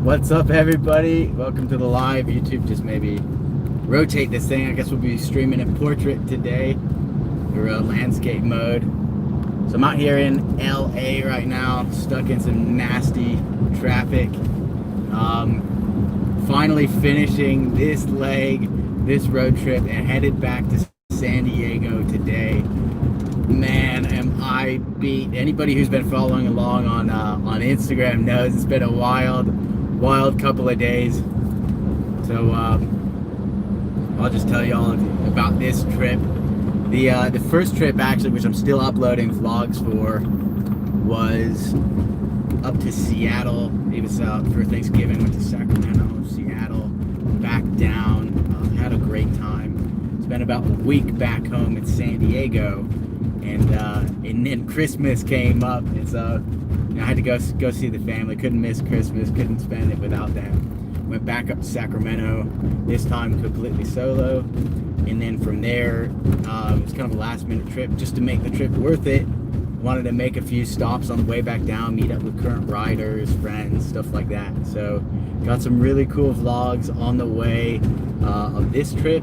What's up, everybody? Welcome to the live. YouTube just maybe rotate this thing. I guess we'll be streaming in portrait today, or landscape mode. So I'm out here in LA right now, stuck in some nasty traffic. Finally finishing this leg, this road trip, and headed back to San Diego today. Man, am I beat. Anybody who's been following along on Instagram knows it's been a wild couple of days. So I'll just tell you all about this trip. The first trip, actually, which I'm still uploading vlogs for, was up to Seattle. It was for Thanksgiving. Went to Sacramento, Seattle, back down. Had a great time. Spent about a week back home in San Diego, and then Christmas came up, and so I had to go see the family. Couldn't miss Christmas. Couldn't spend it without them. Went back up to Sacramento. This time completely solo. And then from there, it was kind of a last-minute trip just to make the trip worth it. Wanted to make a few stops on the way back down, meet up with current riders, friends, stuff like that. So got some really cool vlogs on the way of this trip.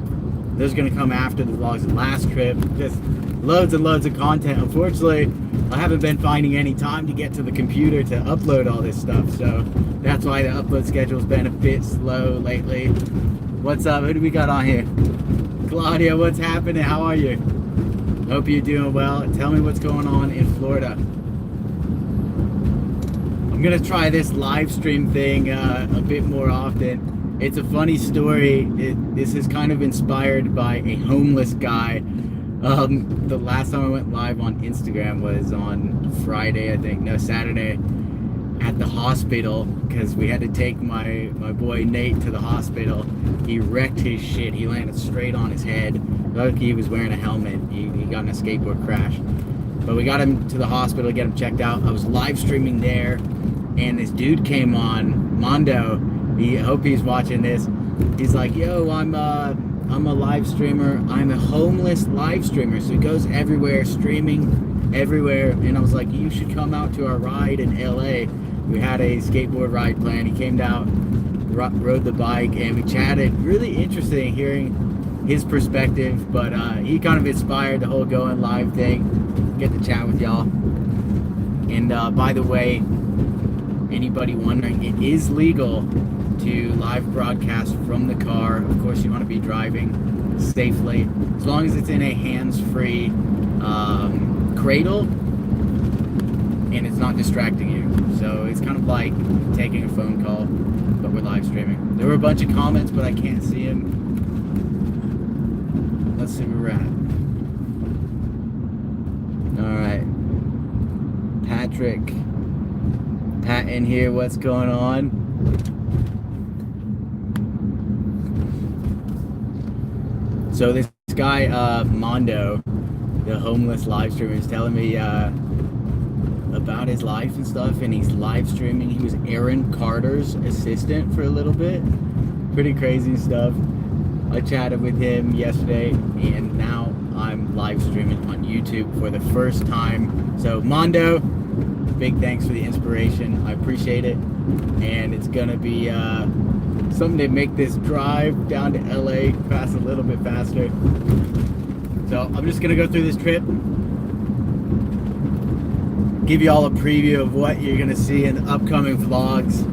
Those are going to come after the vlogs of the last trip. Just loads and loads of content. Unfortunately, I haven't been finding any time to get to the computer to upload all this stuff, so that's why the upload schedule's been a bit slow lately. What's up? Who do we got on here? Claudia, what's happening? How are you? Hope you're doing well. Tell me what's going on in Florida. I'm gonna try this live stream thing a bit more often. It's a funny story. This is kind of inspired by a homeless guy. The last time I went live on Instagram was on Friday, I think. No, Saturday, at the hospital, because we had to take my boy Nate to the hospital. He wrecked his shit. He landed straight on his head. Lucky he was wearing a helmet. He got in a skateboard crash. But we got him to the hospital to get him checked out. I was live streaming there, and this dude came on, Mondo. I hope he's watching this. He's like, yo, I'm a live streamer. I'm a homeless live streamer. So he goes everywhere, streaming everywhere. And I was like, you should come out to our ride in LA. We had a skateboard ride planned. He came down, rode the bike, and we chatted. Really interesting hearing his perspective, but he kind of inspired the whole going live thing. Get to chat with y'all. And by the way, anybody wondering, it is legal to live broadcast from the car. Of course, you want to be driving safely, as long as it's in a hands-free cradle and it's not distracting you. So it's kind of like taking a phone call, but we're live streaming. There were a bunch of comments, but I can't see them. Let's see where we're at. All right, Pat in here. What's going on? So this guy, Mondo, the homeless live streamer, is telling me about his life and stuff, and he's live streaming. He was Aaron Carter's assistant for a little bit. Pretty crazy stuff. I chatted with him yesterday, and now I'm live streaming on YouTube for the first time. So Mondo, big thanks for the inspiration. I appreciate it, and it's gonna be something to make this drive down to LA pass a little bit faster. So I'm just gonna go through this trip, give you all a preview of what you're gonna see in the upcoming vlogs.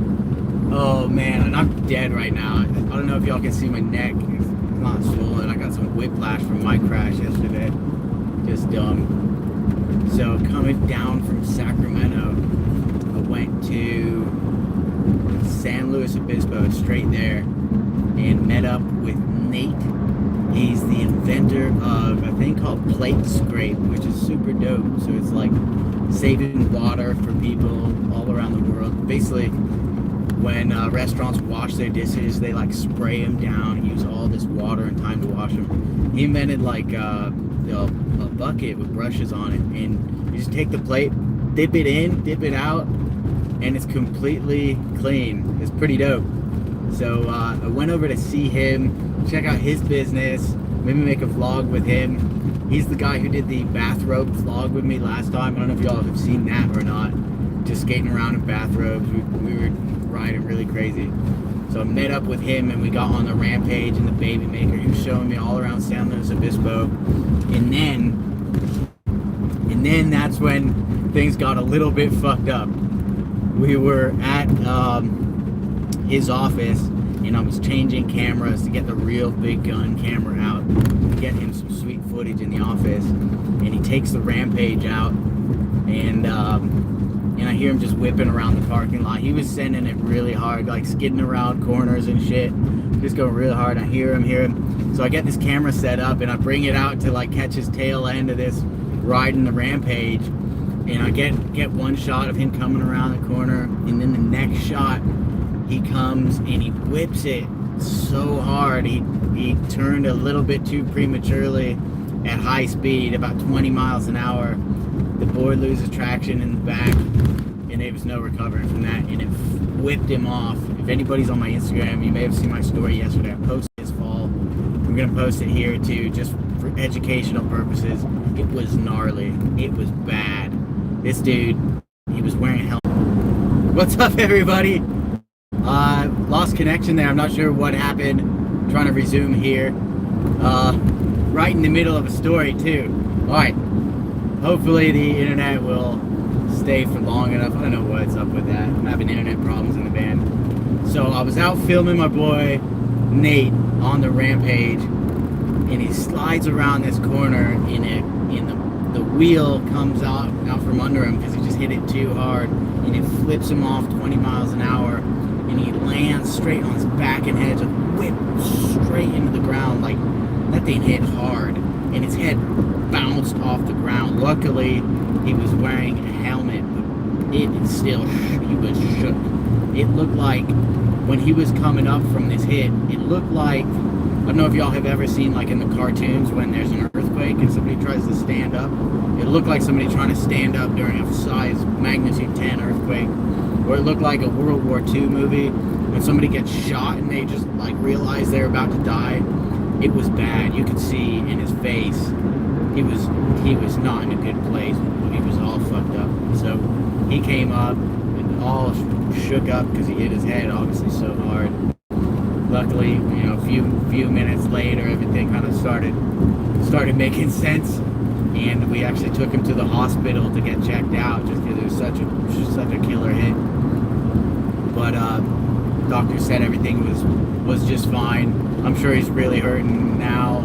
Oh man, and I'm dead right now. I don't know if y'all can see my neck. It's not swollen. I got some whiplash from my crash yesterday. Just dumb. So coming down from Sacramento, I went to San Luis Obispo, straight there, and met up with Nate. He's the inventor of a thing called Plate Scrape, which is super dope. So it's like saving water for people all around the world. Basically, when restaurants wash their dishes, they like spray them down, use all this water and time to wash them. He invented like a bucket with brushes on it, and you just take the plate, dip it in, dip it out, and it's completely clean. It's pretty dope. So I went over to see him, check out his business, maybe make a vlog with him. He's the guy who did the bathrobe vlog with me last time. I don't know if y'all have seen that or not. Just skating around in bathrobes. We were riding really crazy. So I met up with him and we got on the Rampage and the BABYMAKER. He was showing me all around San Luis Obispo. And then that's when things got a little bit fucked up. We were at his office and I was changing cameras to get the real big gun camera out, to get him some sweet footage in the office. And he takes the Rampage out and I hear him just whipping around the parking lot. He was sending it really hard, like skidding around corners and shit, just going really hard. I hear him. So I get this camera set up and I bring it out to like catch his tail end of this riding the Rampage. And I get one shot of him coming around the corner, and then the next shot he comes and he whips it so hard. He turned a little bit too prematurely at high speed, about 20 miles an hour. The board loses traction in the back, and there was no recovering from that, and it whipped him off. If anybody's on my Instagram, you may have seen my story yesterday. I posted his fall. I'm gonna post it here too, just for educational purposes. It was gnarly. It was bad. This dude, he was wearing a helmet. What's up, everybody? Lost connection there. I'm not sure what happened. I'm trying to resume here. Right in the middle of a story too. All right. Hopefully the internet will stay for long enough. I don't know what's up with that. I'm having internet problems in the van. So I was out filming my boy Nate on the Rampage, and he slides around this corner and the wheel comes out from under him because he just hit it too hard, and it flips him off 20 miles an hour, and he lands straight on his back and head, just whip straight into the ground. Like, that thing hit hard, and his head bounced off the ground. Luckily, he was wearing a helmet, but he was shook. It looked like when he was coming up from this hit, it looked like, I don't know if y'all have ever seen like in the cartoons when there's an earthquake and somebody tries to stand up. It looked like somebody trying to stand up during a size magnitude 10 earthquake. Or it looked like a World War II movie when somebody gets shot and they just like realize they're about to die. It was bad. You could see in his face he was not in a good place. He was all fucked up. So he came up and all shook up because he hit his head obviously so hard. Luckily, a few minutes later, everything kind of started making sense, and we actually took him to the hospital to get checked out just because it was such a killer hit. But doctor said everything was just fine. I'm sure he's really hurting now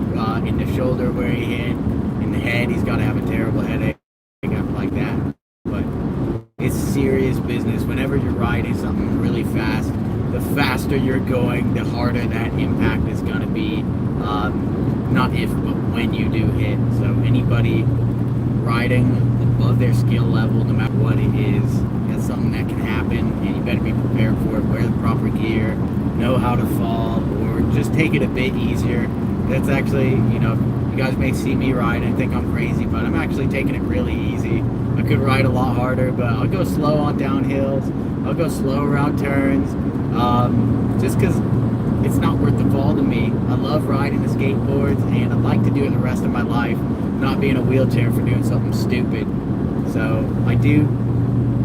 in the shoulder where he hit. In the head, he's got to have a terrible headache like that. But it's serious business. Whenever you're riding something really fast, the faster you're going, the harder that impact is going to be. Not if, but when you do hit. So anybody riding above their skill level, no matter what it is, that's something that can happen, and you better be prepared for it. Wear the proper gear, know how to fall, or just take it a bit easier. That's actually, you guys may see me ride and think I'm crazy, but I'm actually taking it really easy. I could ride a lot harder, but I'll go slow on downhills. I'll go slow around turns, just because it's not worth the fall to me. I love riding the skateboards, and I'd like to do it the rest of my life, not be in a wheelchair for doing something stupid. So I do,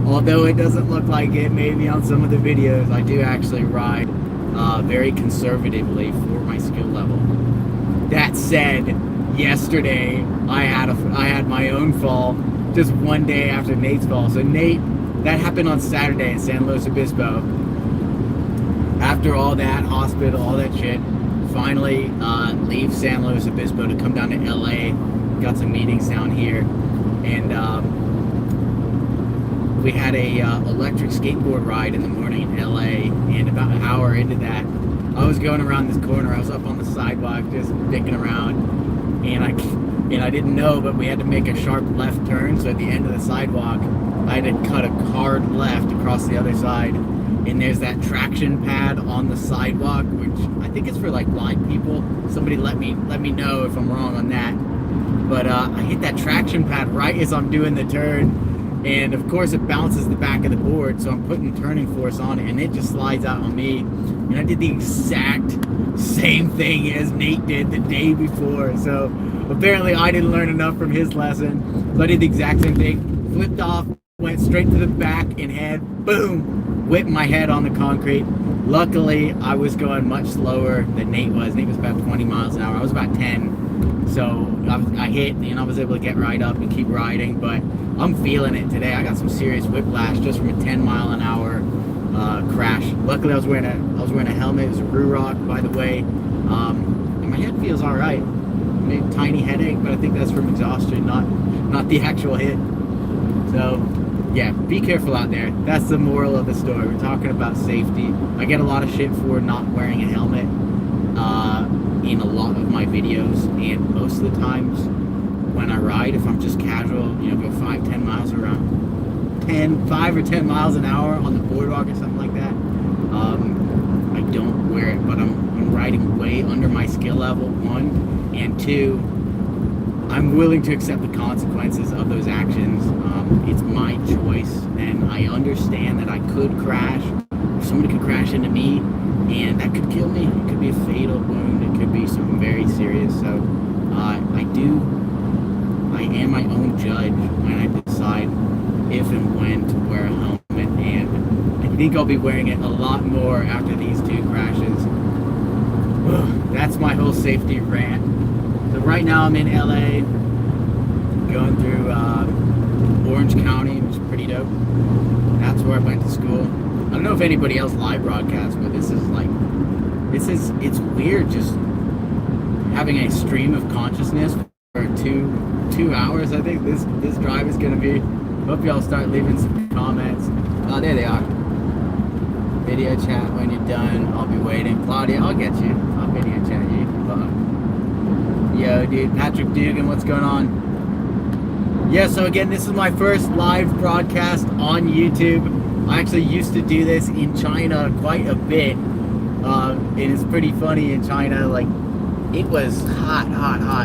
although it doesn't look like it maybe on some of the videos, I do actually ride very conservatively for my skill level. That said, yesterday I had my own fall just one day after Nate's fall. So Nate, that happened on Saturday in San Luis Obispo. After all that hospital, all that shit, finally leave San Luis Obispo to come down to LA. Got some meetings down here, and we had a electric skateboard ride in the morning in LA. And about an hour into that, I was going around this corner. I was up on the sidewalk just dicking around, and I didn't know, but we had to make a sharp left turn. So at the end of the sidewalk, I had to cut a hard left across the other side. And there's that traction pad on the sidewalk, which I think is for like blind people. Somebody let me know if I'm wrong on that. But I hit that traction pad right as I'm doing the turn, and of course it bounces the back of the board, so I'm putting turning force on it, and it just slides out on me. And I did the exact same thing as Nate did the day before. So apparently I didn't learn enough from his lesson. So I did the exact same thing, flipped off, went straight to the back and head, boom, whipped my head on the concrete. Luckily, I was going much slower than Nate was. Nate was about 20 miles an hour. I was about 10. So I hit, and I was able to get right up and keep riding. But I'm feeling it today. I got some serious whiplash just from a 10 mile an hour crash. Luckily, I was wearing a helmet. It was a Ruroc, by the way. And my head feels all right. Maybe a tiny headache, but I think that's from exhaustion, not the actual hit. So yeah, be careful out there. That's the moral of the story. We're talking about safety. I get a lot of shit for not wearing a helmet in a lot of my videos, and most of the times when I ride, if I'm just casual, go 5-10 miles around, 5 or 10 miles an hour on the boardwalk or something like that, I don't wear it, but I'm riding way under my skill level, 1, and 2, I'm willing to accept the consequences of those actions. It's my choice, and I understand that I could crash. Somebody could crash into me, and that could kill me. It could be a fatal wound. It could be something very serious. So I am my own judge when I decide if and when to wear a helmet, and I think I'll be wearing it a lot more after these 2 crashes. That's my whole safety rant. So right now I'm in LA, going through Orange County, which is pretty dope. That's where I went to school. I don't know if anybody else live broadcasts, but it's weird just having a stream of consciousness for two hours. I think this drive is gonna be. Hope y'all start leaving some comments. Oh, there they are. Video chat when you're done. I'll be waiting. Claudia, I'll get you. I'll video chat you. Yo, dude, Patrick Dugan, what's going on? Yeah, so again, this is my first live broadcast on YouTube. I actually used to do this in China quite a bit. And it's pretty funny in China, like, it was hot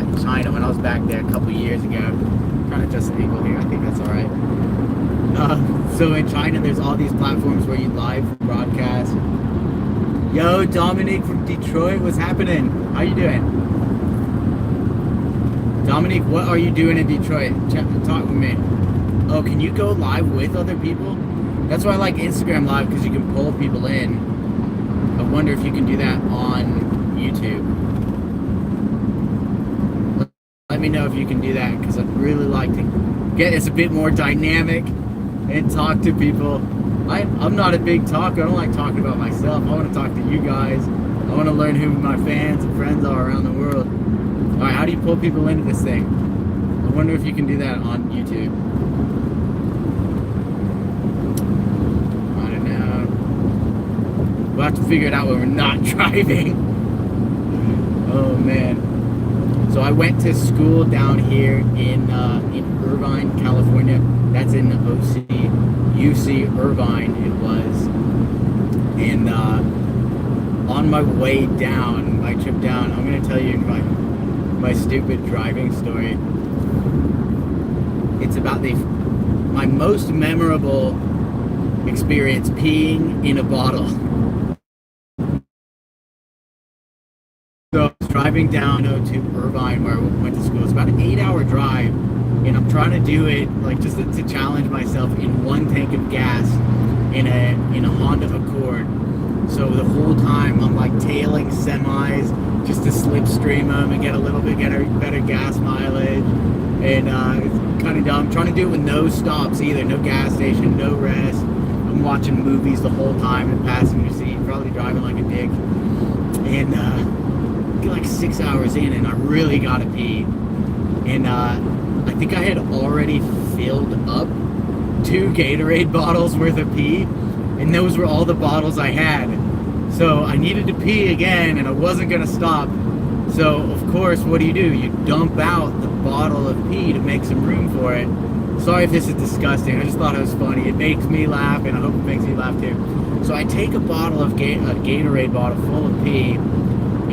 in China when I was back there a couple years ago. I'm trying to adjust the angle here, I think that's alright. So in China, there's all these platforms where you live broadcast. Yo, Dominic from Detroit, what's happening? How you doing? Dominic, what are you doing in Detroit? Talk with me. Oh, can you go live with other people? That's why I like Instagram Live, because you can pull people in. I wonder if you can do that on YouTube. Let me know if you can do that, because I'd really like to get this a bit more dynamic and talk to people. I'm not a big talker. I don't like talking about myself. I want to talk to you guys. I want to learn who my fans and friends are around the world. Alright, how do you pull people into this thing? I wonder if you can do that on YouTube. I don't know. We'll have to figure it out when we're not driving. Oh man. So I went to school down here in Irvine, California. That's in the UC Irvine it was. And on my way down, my trip down, I'm going to tell you my stupid driving story. It's about my most memorable experience peeing in a bottle. So I was driving down to Irvine where I went to school. It's about an 8-hour drive, and I'm trying to do it like just to challenge myself in 1 tank of gas in a Honda Accord. So the whole time I'm like tailing semis just to slipstream them and get a little bit better gas mileage. And it's kind of dumb. I'm trying to do it with no stops either, no gas station, no rest. I'm watching movies the whole time in the passenger seat, probably driving like a dick. And get like 6 hours in, and I really gotta pee. And I think I had already filled up 2 Gatorade bottles worth of pee, and those were all the bottles I had. So I needed to pee again, and I wasn't gonna stop. So of course, what do? You dump out the bottle of pee to make some room for it. Sorry if this is disgusting. I just thought it was funny. It makes me laugh, and I hope it makes you laugh too. So I take a bottle of a Gatorade bottle full of pee,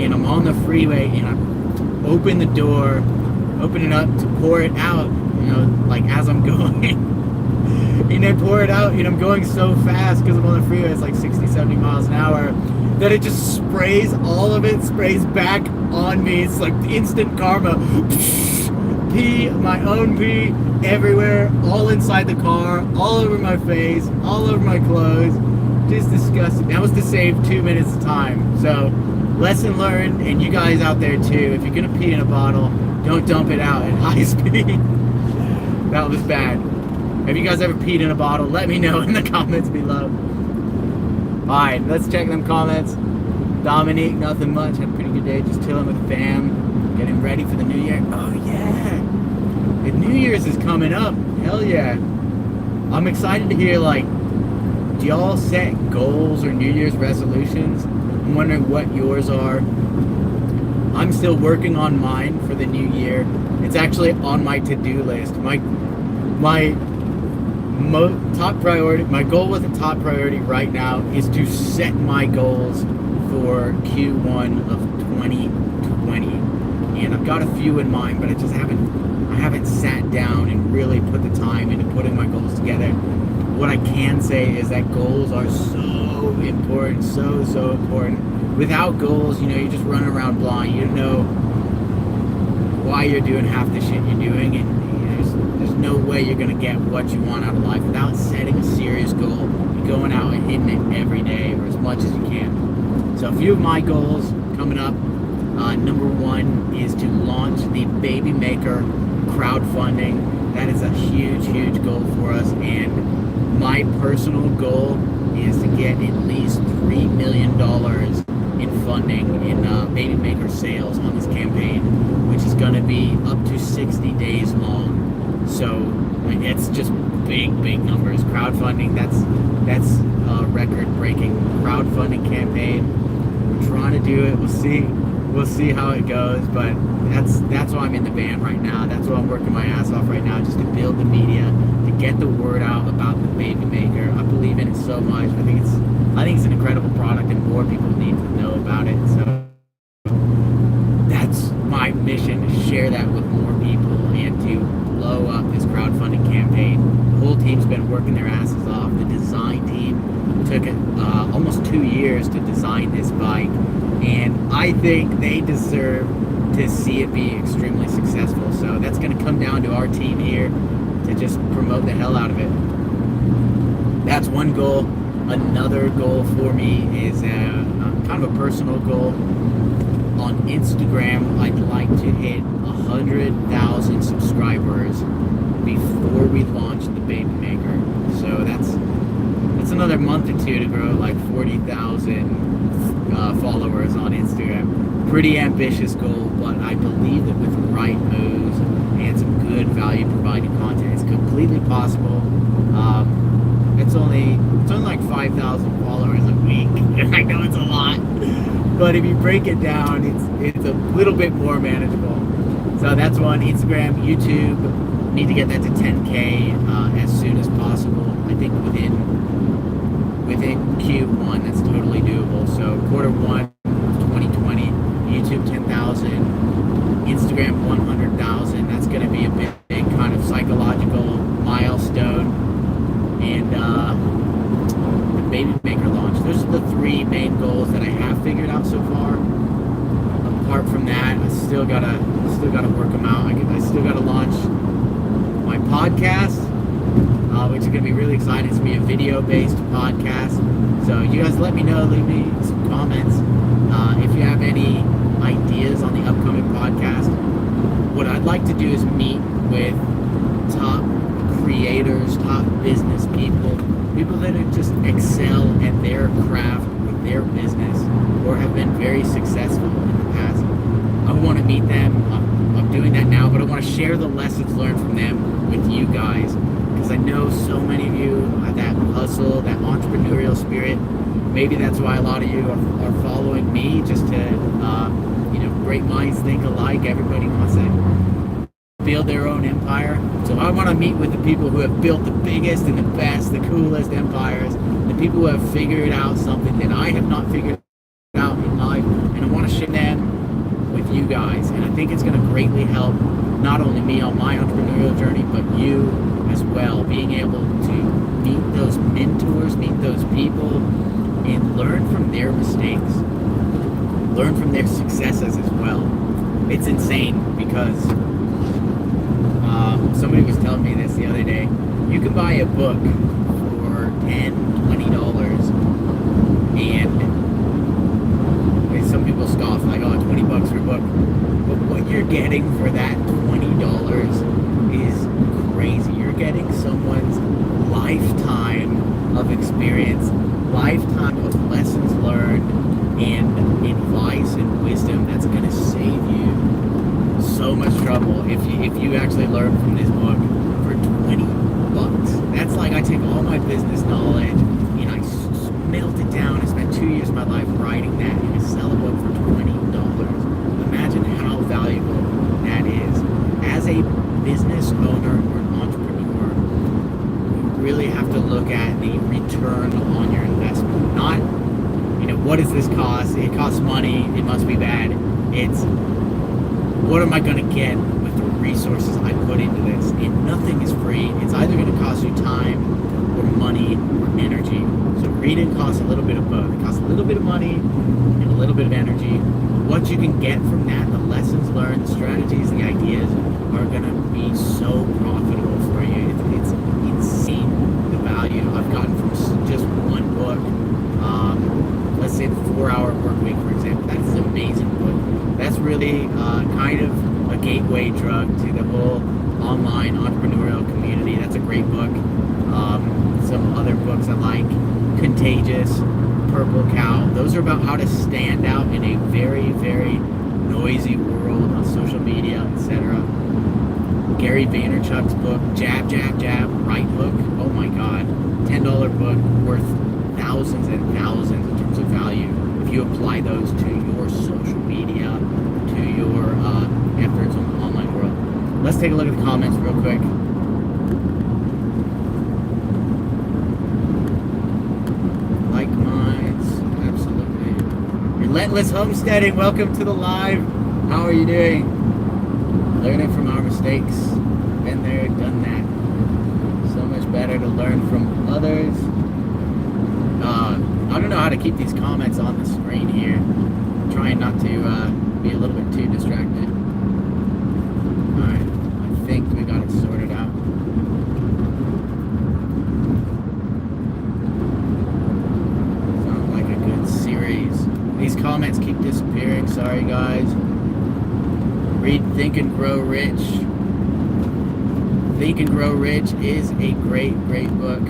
and I'm on the freeway, and I open the door, open it up to pour it out, like as I'm going. And I pour it out, and I'm going so fast because I'm on the freeway, it's like 60, 70 miles an hour, that it just sprays, all of it sprays back on me. It's like instant karma. Pee, my own pee, everywhere, all inside the car, all over my face, all over my clothes. just disgusting. That was to save 2 minutes of time. So, lesson learned, and you guys out there too, if you're gonna pee in a bottle, don't dump it out at high speed. That was bad. Have you guys ever peed in a bottle? Let me know in the comments below. Alright, let's check them comments. Dominique, nothing much. Had a pretty good day, just chilling with the fam. Getting ready for the new year. Oh yeah! The New Year's is coming up. Hell yeah. I'm excited to hear, like, do y'all set goals or New Year's resolutions? I'm wondering what yours are. I'm still working on mine for the new year. It's actually on my to-do list. My top priority, my goal with the top priority right now is to set my goals for Q1 of 2020. And I've got a few in mind, but I haven't sat down and really put the time into putting my goals together. What I can say is that goals are so important, so important. Without goals, you know, you're just running around blind. You don't know why you're doing half the shit you're doing, and there's no way you're gonna get what you want out of life without setting a serious goal and going out and hitting it every day or as much as you can. So a few of my goals coming up. Number one is to launch the BABYMAKER crowdfunding. That is a huge goal for us, and my personal goal is to get at least $3 million in funding in BABYMAKER sales on this campaign, which is going to be up to 60 days long. So it's just big numbers. Crowdfunding, that's a record-breaking crowdfunding campaign. We're trying to do it. We'll see how it goes, but that's why I'm in the van right now. That's why I'm working my ass off right now, just to build the media, to get the word out about the BABYMAKER. I believe in it so much. I think it's an incredible product, and more people need to know about it. So that's my mission, to share that with more people and to blow up this crowdfunding campaign. The whole team's been working their asses off. The design team took almost 2 years to design this bike, and I think they deserve to see it be extremely successful. So that's going to come down to our team here to just promote the hell out of it. That's one goal. Another goal for me is kind of a personal goal. On Instagram, I'd like to hit 100,000 subscribers before we launch the BABYMAKER. So that's another month or two to grow like 40,000 followers on Instagram. Pretty ambitious goal, but I believe that with the right moves and some good value providing content, it's completely possible. It's only like 5,000 followers a week. I know it's a lot, but if you break it down, it's a little bit more manageable. So that's one. Instagram, YouTube, need to get that to 10K as soon as possible. I think within Q1, that's totally doable. So Q1 2020, YouTube 10,000, Instagram 100,000. That's going to be a big kind of psychological milestone. And the BABYMAKER launch. Those are the three main goals that I have figured out so far. Apart from that, I still gotta work them out. I still gotta launch my podcast, which is gonna be really exciting. It's gonna be a video-based podcast. So you guys let me know, leave me some comments if you have any ideas on the upcoming podcast. What I'd like to do is meet with top creators, top business people that are just excel at their craft with their business or have been very successful in the past. I want to meet them. I'm doing that now, but I want to share the lessons learned from them with you guys, because I know so many of you have that hustle, that entrepreneurial spirit. Maybe that's why a lot of you are following me, just to great minds think alike. Everybody wants to build their own empire. So I want to meet with the people who have built the biggest and the best, the coolest empires, the people who have figured out something that I have not figured out in life, and I want to share them with you guys. And I think it's going to greatly help not only me on my entrepreneurial journey, but you as well, being able to meet those mentors, meet those people, and learn from their mistakes, learn from their successes as well. It's insane because somebody was telling me this the other day. You can buy a book for $10, $20 of experience, lifetime of lessons learned, and advice and wisdom that's going to save you so much trouble if you actually learn from this book for $20. That's like I take all my business knowledge and I melt it down. I spent 2 years of my life writing that and I sell a book for $20. Imagine how valuable that is. As a business owner or an entrepreneur, you really have to look at the return on your investment. Not, what does this cost? It costs money. It must be bad. It's, what am I going to get with the resources I put into this? And nothing is free. It's either going to cost you time or money or energy. So reading costs a little bit of both. It costs a little bit of money and a little bit of energy. What you can get from that, the lessons learned, the strategies, the ideas, are going to be so profitable for you. It's insane the value I've gotten from just one book. Let's say the 4-Hour Work Week, for example. That's an amazing book. That's really kind of a gateway drug to the whole online entrepreneurial community. That's a great book. Some other books I like, Contagious, Purple Cow. Those are about how to stand out in a very, very noisy world on social media, etc. Gary Vaynerchuk's book, Jab, Jab, Jab, Right Hook. Oh my God. $10 book worth thousands and thousands in terms of value if you apply those to your social media, to your efforts on the online world. Let's take a look at the comments real quick. Like minds, absolutely. Relentless Homesteading, welcome to the live. How are you doing? Learning from our mistakes. Been there, done that. So much better to learn from others. I don't know how to keep these comments on the screen here. I'm trying not to be a little bit too distracted. Alright, I think we got it sorted out. Sounds like a good series. These comments keep disappearing, sorry guys. Read Think and Grow Rich. Think and Grow Rich is a great, great book.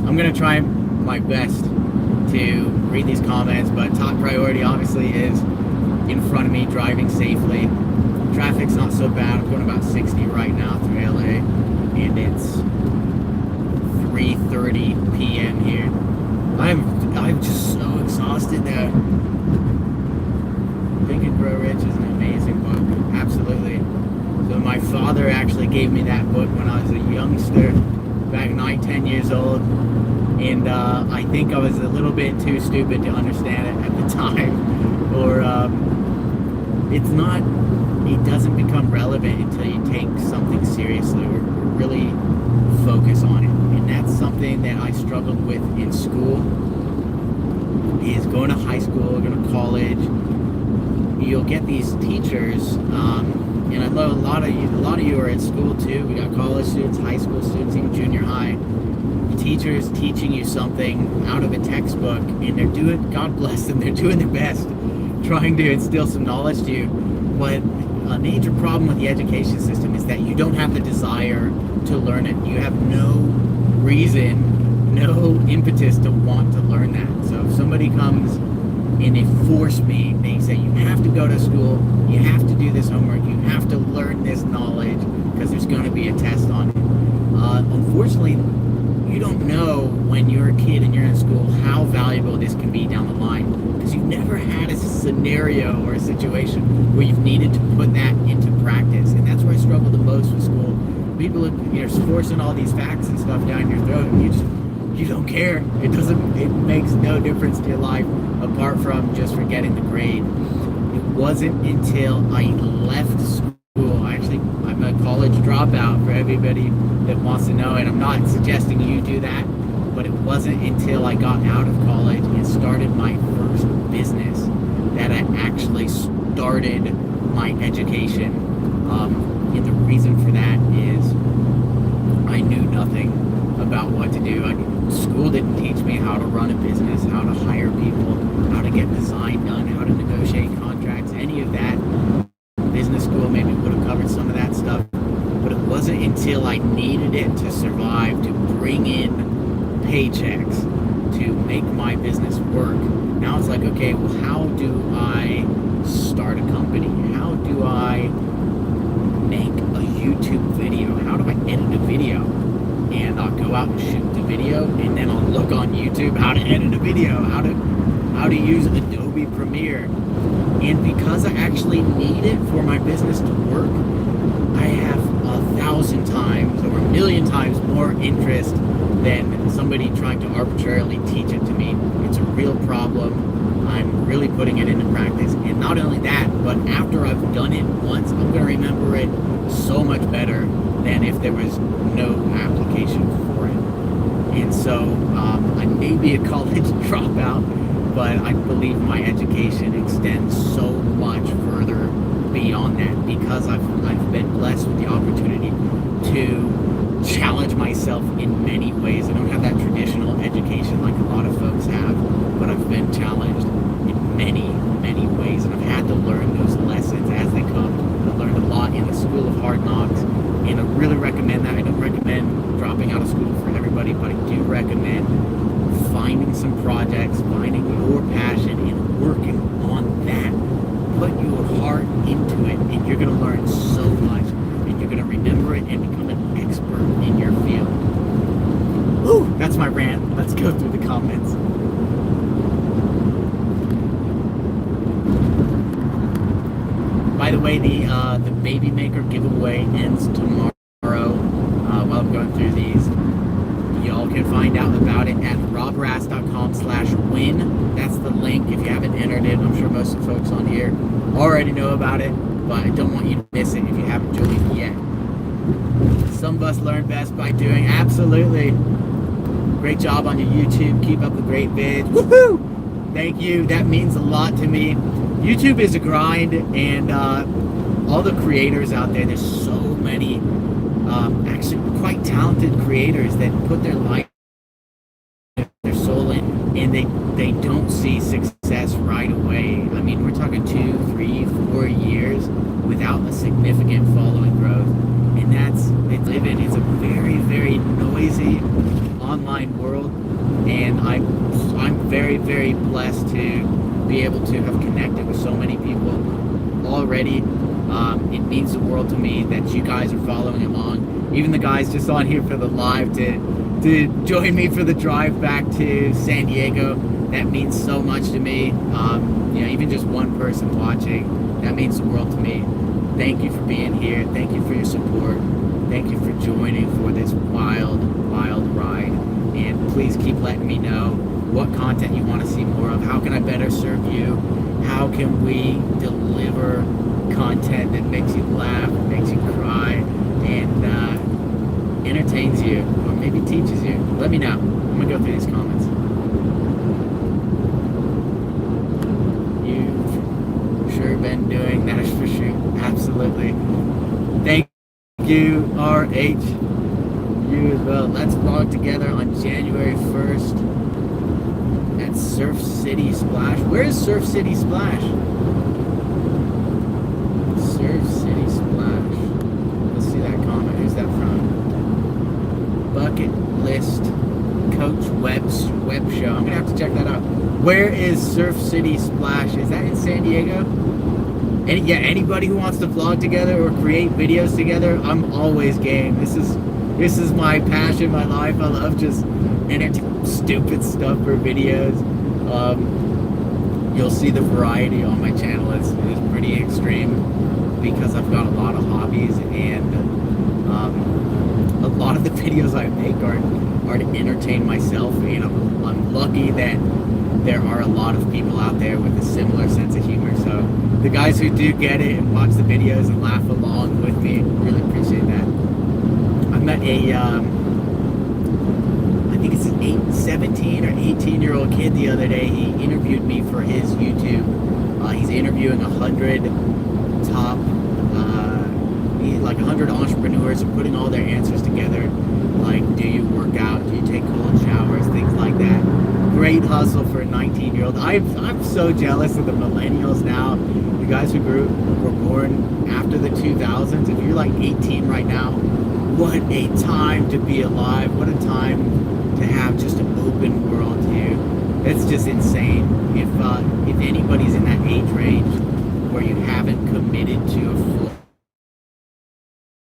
I'm going to try my best to read these comments, but top priority obviously is in front of me, driving safely. Traffic's not so bad. I'm going about 60 right now through LA, and it's 3:30 p.m. here. I'm just so exhausted there. Think and Grow Rich is an amazing book. Absolutely. So my father actually gave me that book when I was a youngster, back 9-10 years old, and I think I was a little bit too stupid to understand it at the time, or it doesn't become relevant until you take something seriously or really focus on it. And that's something that I struggled with in school, is going to high school, going to college. You'll get these teachers, and I know a lot of you are at school too. We got college students, high school students, even junior high. Teachers teaching you something out of a textbook, and they're doing, God bless them, they're doing their best, trying to instill some knowledge to you. But a major problem with the education system is that you don't have the desire to learn it. You have no reason, no impetus to want to learn that. So if somebody comes and they force me, they say you have to go to school, you have to do this homework, you have to learn this knowledge because there's going to be a test on it. Unfortunately, you don't know when you're a kid and you're in school how valuable this can be down the line, because you've never had a scenario or a situation where you've needed to put that into practice. And that's where I struggle the most with school. People are forcing all these facts and stuff down your throat, and you don't care. It makes no difference to your life apart from just forgetting the grade. It wasn't until I left school. I'm a college dropout, for everybody that wants to know, and I'm not suggesting you do that, but it wasn't until I got out of college and started my first business that I actually started my education. And the reason for that is I knew nothing about what to do. School didn't teach me how to run a business, how to hire people, how to get design done, how to negotiate contracts, any of that. Business school maybe would have covered until I needed it to survive, to bring in paychecks, to make my business work. Now it's like, okay, well, how do I start a company? How do I make a YouTube video? How do I edit a video? And I'll go out and shoot the video, and then I'll look on YouTube how to edit a video, how to use Adobe Premiere. And because I actually need it for my business to work, I have 1,000 times or 1,000,000 times more interest than somebody trying to arbitrarily teach it to me. It's a real problem. I'm really putting it into practice. And not only that, but after I've done it once, I'm going to remember it so much better than if there was no application for it. And so I may be a college dropout, but I believe my education extends so much further beyond that, because I've been blessed with the opportunity to challenge myself in many ways. I don't have that traditional education like a lot of folks have, but I've been challenged in many, many ways, and I've had to learn those lessons as they come. I learned a lot in the School of Hard Knocks, and I really recommend that. I don't recommend dropping out of school for everybody, but I do recommend finding some projects, finding your passion, and working on that. Put your heart into it, and you're going to learn so much, and you're going to remember it and become an expert in your field. Woo! That's my rant. Let's go through the comments. By the way, the BABYMAKER giveaway ends tomorrow. While I'm going through these, y'all can find out about it at robrast.com/win. That's the link if you haven't entered it. I'm sure most of the folks on here already know about it, but I don't want you to miss it if you haven't joined yet. Some of us learn best by doing. Absolutely. Great job on your YouTube. Keep up the great vids. Woohoo! Thank you. That means a lot to me. YouTube is a grind, and all the creators out there, there's so many actually quite talented creators that put their life, their soul in, and they don't see success right away. I mean, we're talking 2, 3, 4 years without a significant following growth, and it's a very, very noisy online world, and I'm very, very blessed to be able to have connected with so many people already. It means the world to me that you guys are following along. Even the guys just on here for the live to join me for the drive back to San Diego. That means so much to me. Even just one person watching, that means the world to me. Thank you for being here. Thank you for your support. Thank you for joining for this wild, wild ride. And please keep letting me know what content you want to see more of. How can I better serve you? How can we deliver content that makes you laugh, makes you cry, and entertains you, or maybe teaches you? Let me know. I'm gonna go through these comments. You've sure been doing that for sure. Absolutely. Thank you, RH. You as well. Let's vlog together on January 1st at Surf City Splash. Where is Surf City Splash? Surf City Splash. Let's see that comment. Who's that from? Bucket List Coach web show. I'm gonna have to check that out. Where is Surf City Splash? Is that in San Diego? Anybody who wants to vlog together or create videos together, I'm always game. This is my passion, my life. I love just entertaining stupid stuff for videos. You'll see the variety on my channel is pretty extreme, because I've got a lot of hobbies, and a lot of the videos I make are to entertain myself, and I'm lucky that there are a lot of people out there with a similar sense of humor. So the guys who do get it and watch the videos and laugh along with me, really appreciate that. I met I think it's an 17 or 18-year-old kid the other day. He interviewed me for his YouTube. He's interviewing 100 top, 100 entrepreneurs, and putting all their answers together. Like, do you work out? Do you take cold showers? Things like that. Great hustle for a 19-year-old. I'm so jealous of the millennials now. The guys who were born after the 2000s. If you're like 18 right now, what a time to be alive. What a time to have just an open world here. It's just insane. If anybody's in that age range where you haven't committed to a full,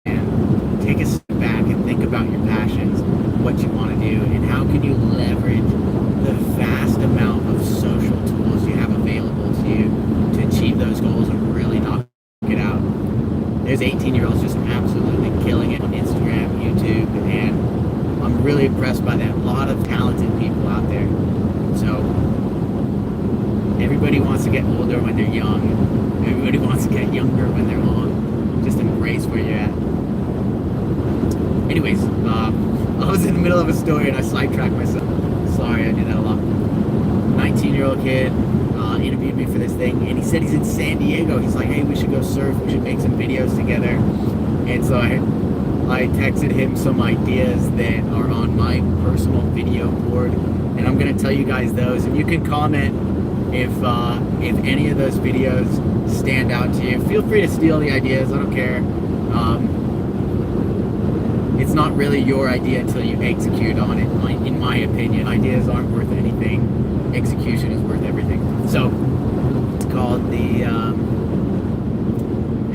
and take a step back and think about your passions, what you want to do, and how can you leverage the vast amount of social tools you have available to you to achieve those goals and really knock it out. There's 18-year-olds just absolutely killing it on Instagram, YouTube, and I'm really impressed by that. A lot of talented people out there. So everybody wants to get older when they're young. Everybody wants to get younger when they're old. Just embrace where you're at. Anyways, I was in the middle of a story and I sidetracked myself. Sorry, I do that a lot. 19-year-old kid interviewed me for this thing, and he said he's in San Diego. He's like, hey, we should go surf. We should make some videos together. And so I texted him some ideas that are on my personal video board, and I'm going to tell you guys those. And you can comment if any of those videos stand out to you. Feel free to steal the ideas. I don't care. It's not really your idea until you execute on it, in my opinion. Ideas aren't worth anything. Execution is worth everything. So, it's called the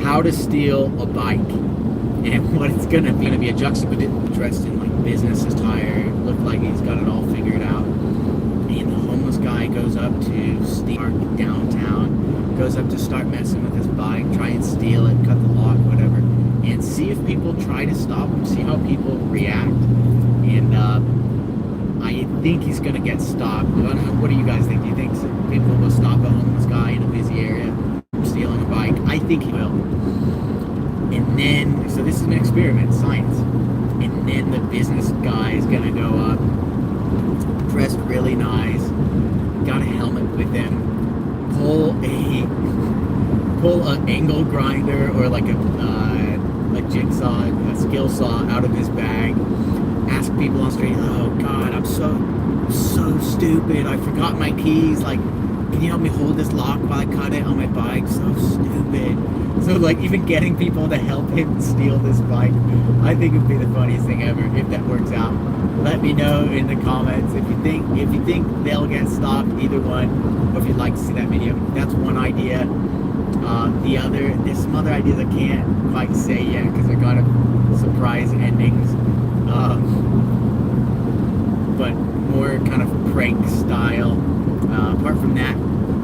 How to Steal a Bike. And what it's going to be a juxtaposition dressed in like business attire. Look like he's got it all figured out. And the homeless guy goes up to steal downtown, goes up to start messing with his bike, try and steal it, cut the lock, whatever. And see if people try to stop him, see how people react. And I think he's going to get stopped. What do you guys think? Do you think people will stop a homeless guy in a busy area from stealing a bike? I think he will. And then, so this is an experiment, science. And then the business guy is going to go up, dressed really nice, got a helmet with him, pull an angle grinder or like a jigsaw, a skill saw out of his bag, ask people on the street, oh God, I'm so stupid, I forgot my keys, like, can you help me hold this lock while I cut it on my bike? So stupid. So like even getting people to help him steal this bike, I think would be the funniest thing ever if that works out. Let me know in the comments if you think they'll get stopped, either one, or if you'd like to see that video. That's one idea. There's some other ideas I can't quite say yet because they're kind of surprise endings. But more kind of prank style. Apart from that,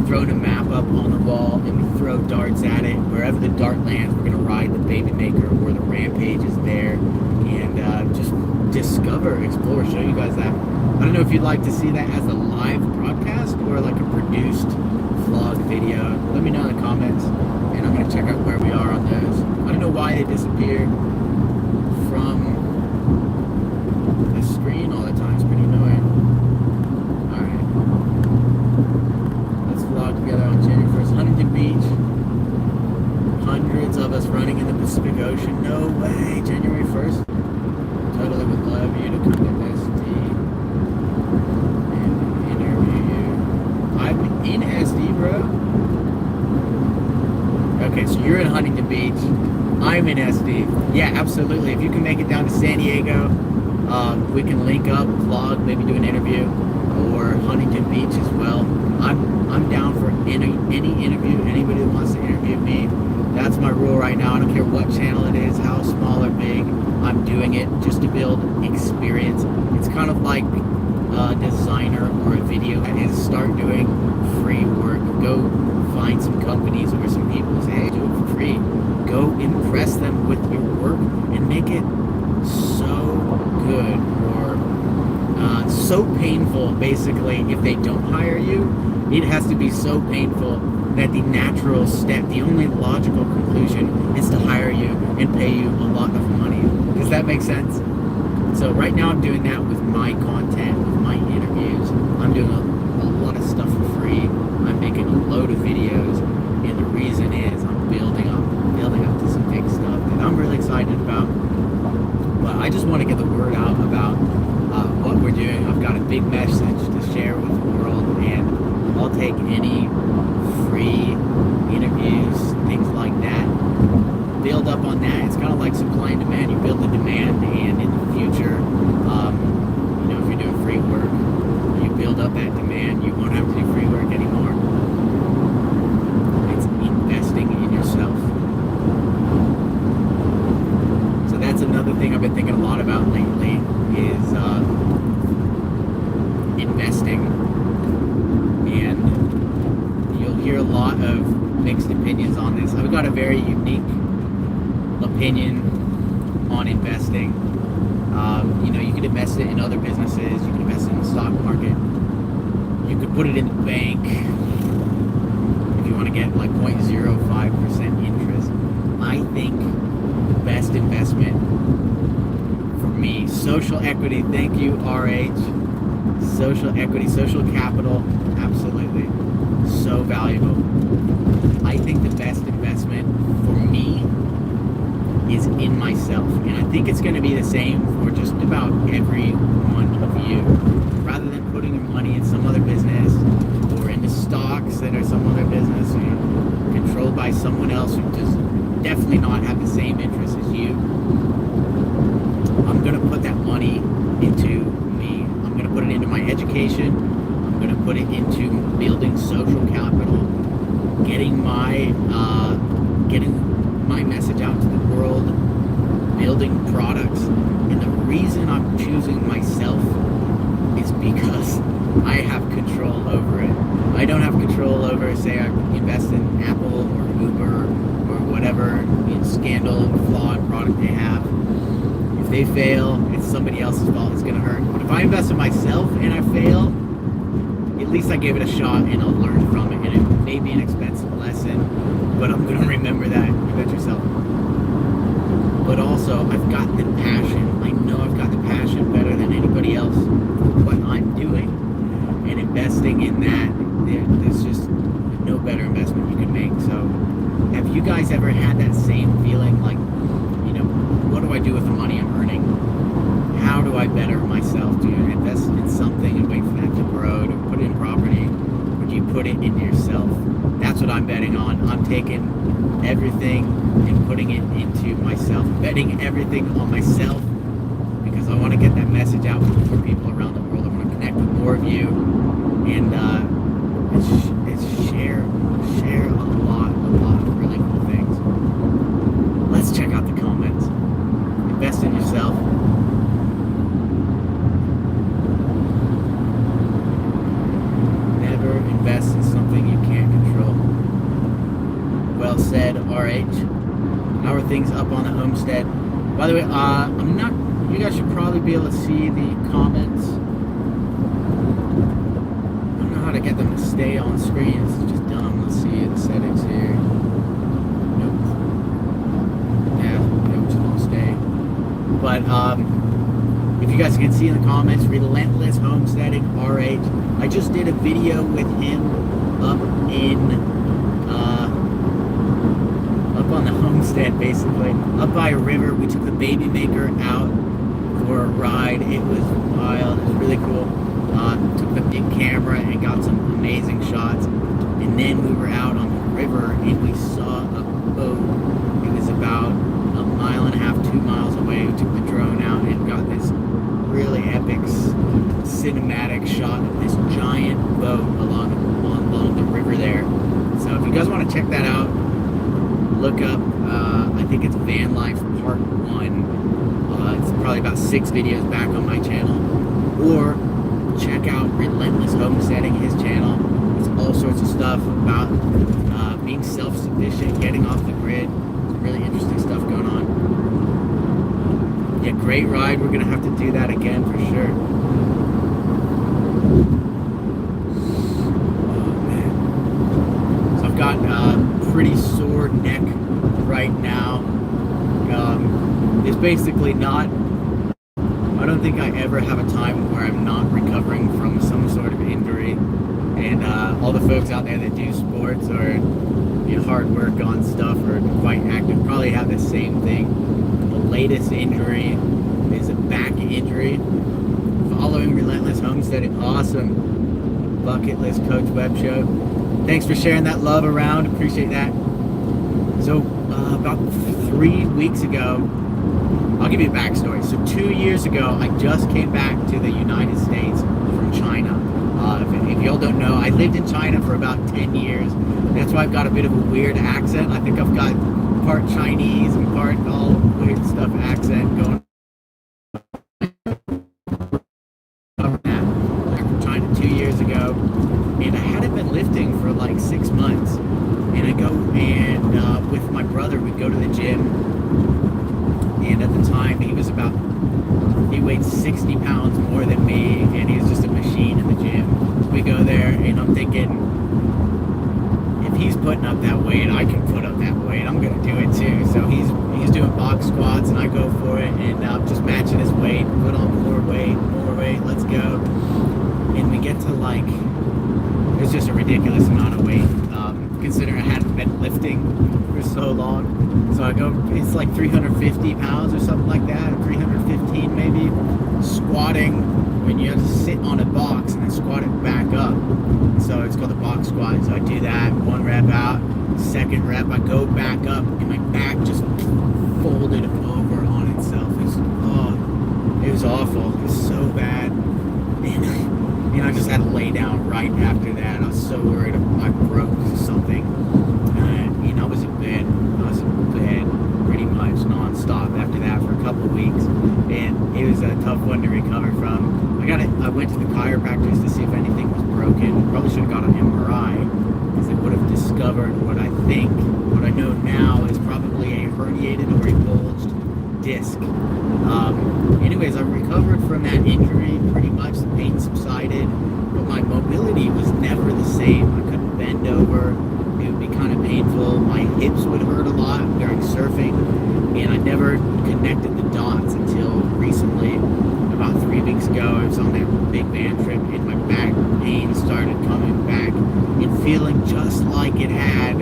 throwing a map up on the wall and we throw darts at it. Wherever the dart lands, we're going to ride the BABYMAKER where the rampage is there and just discover, explore, show you guys that. I don't know if you'd like to see that as a live broadcast or like a produced vlog video. Let me know in the comments and I'm going to check out where we are on those. I don't know why they disappear from the screen all the time. It's pretty annoying. Alright. Let's vlog together on January 1st. Huntington Beach. Hundreds of us running in the Pacific Ocean. No way. January 1st. Totally would love you to come to SD and interview you. I'm in SD, bro. Okay, so you're in Huntington Beach. I'm in SD. Yeah, absolutely. If you can make it down to San Diego, we can link up, vlog, maybe do an interview, or Huntington Beach as well. I'm down for any interview. Anybody that wants to interview me. That's my rule right now. I don't care what channel it is, how small or big. I'm doing it just to build experience. It's kind of like a designer or a video is start doing free work. Go find some companies or some people and say, hey, do it for free. Go impress them with your work and make it so good or so painful, basically. If they don't hire you, it has to be so painful that the natural step, the only logical conclusion is to hire you and pay you a lot of money. Does that make sense? So right now I'm doing that with my content, with my interviews. I'm doing a lot of stuff for free. I'm making a load of videos, and the reason is I'm building up to some big stuff that I'm really excited about. But I just want to get the word out about what we're doing. I've got a big message to share with the world, and I'll take any free interviews, things like that. build up on that. It's kind of like supply and demand. You build the demand, and in the future, if you're doing free work, you build up that demand. You won't have to do free work anymore. It's investing in yourself. So that's another thing I've been thinking a lot about lately is investing. And you'll hear a lot of mixed opinions on this. I've got a very unique opinion on investing. You could invest it in other businesses. You could invest it in the stock market. You could put it in the bank if you want to get like 0.05% interest. I think the best investment for me, social equity. Thank you, RH. Social equity, social capital, absolutely. So valuable. I think the best investment for me is in myself. And I think it's going to be the same for just about every one of you. Rather than putting your money in some other business or into stocks that are some other business, controlled by someone else who does definitely not have the same interests as you, I'm going to put that money into me. I'm going to put it into my education. I'm going to put it into building social capital, getting my message out to the world, building products. And the reason I'm choosing myself is because I have control over it. I don't have control over, say, I invest in Apple or Uber or whatever scandal or flawed product they have. If they fail, it's somebody else's fault. It's going to hurt. But if I invest in myself and I fail, at least I gave it a shot and I'll learn from it. And it may be an expensive lesson, but I'm going to remember that. You bet yourself. But also, I've got the passion. I know I've got the passion better than anybody else for what I'm doing. And investing in that, there's just no better investment you can make. So, have you guys ever had that same feeling like, what do I do with the money I'm earning? How do I better myself? Do you invest in something and wait for that to grow? Do you put it in property? Or do you put it into yourself? That's what I'm betting on. I'm taking everything and putting it into myself. Betting everything on myself because I want to get that message out to more people around the world. I want to connect with more of you and it's share a lot of really cool things. Let's check out the comments. Invest in yourself. Never invest in something you can't control. Well said, RH. How are things up on the homestead? By the way, you guys should probably be able to see the comments. I don't know how to get them to stay on screen. It's just dumb. Let's see the settings here. Nope. Yeah, they just won't stay. But if you guys can see in the comments, Relentless Homesteading RH. I just did a video with him up on the homestead, basically, up by a river. We took the BABYMAKER out for a ride. It was wild. It was really cool. Took the big camera and got some amazing shots. And then we were out on the river and we saw a boat. It was about 1.5 miles, 2 miles away. We took the drone out and got this really epic cinematic shot of this giant boat along the river there. So if you guys want to check that out, look up, I think it's Vanlife Part 1. It's probably about 6 videos back on my channel. Or check out Relentless Homesteading, his channel. There's all sorts of stuff about being self-sufficient, getting off the grid. Some really interesting stuff going on. Yeah, great ride. We're going to have to do that again for sure. Got a pretty sore neck right now. It's basically not, I don't think I ever have a time where I'm not recovering from some sort of injury. And all the folks out there that do sports or hard work on stuff or quite active probably have the same thing. The latest injury is a back injury. Following Relentless Homesteading, awesome. Bucket List Coach Web Show. Thanks for sharing that love around. Appreciate that. So about 3 weeks ago. I'll give you a backstory. So 2 years ago, I just came back to the United States from China. If y'all don't know, I lived in China for about 10 years. That's why I've got a bit of a weird accent. I think I've got part Chinese and part all weird stuff accent going on. Back from China 2 years ago, and I hadn't been lifting for like 6 months. And I go and with my brother, we'd go to the gym. And at the time, he weighed 60 pounds more than me, and he was just a machine in the gym. We go there, and I'm thinking, if he's putting up that weight, I can put up that weight. I'm gonna do it too. So he's doing box squats, and I go for it, and just matching his weight, put on more weight, let's go. And we get to like, it's just a ridiculous amount of weight, considering I hadn't been lifting for so long. So I go, it's like 350 pounds or something like that, or 315 maybe, squatting, and you have to sit on a box and then squat it back up. So it's called the box squat. So I do that, 1 rep out, 2nd rep, I go back up, and my back just folded over on itself. It was awful. It was so bad. And I just had to lay down right after that. I was so worried I broke something. And I was in bed. Pretty much non-stop after that for a couple of weeks. And it was a tough one to recover from. I went to the chiropractors to see if anything was broken. Probably should have got an MRI, because it would have discovered what I know now is probably a herniated or a bulged disc. Anyways, I recovered from that injury pretty much. The pain subsided, but my mobility was never the same. I couldn't bend over. It would be kind of painful. My hips would hurt a lot during surfing, and I never connected the dots until recently. About 3 weeks ago, I was on that big van trip, and my back pain started coming back and feeling just like it had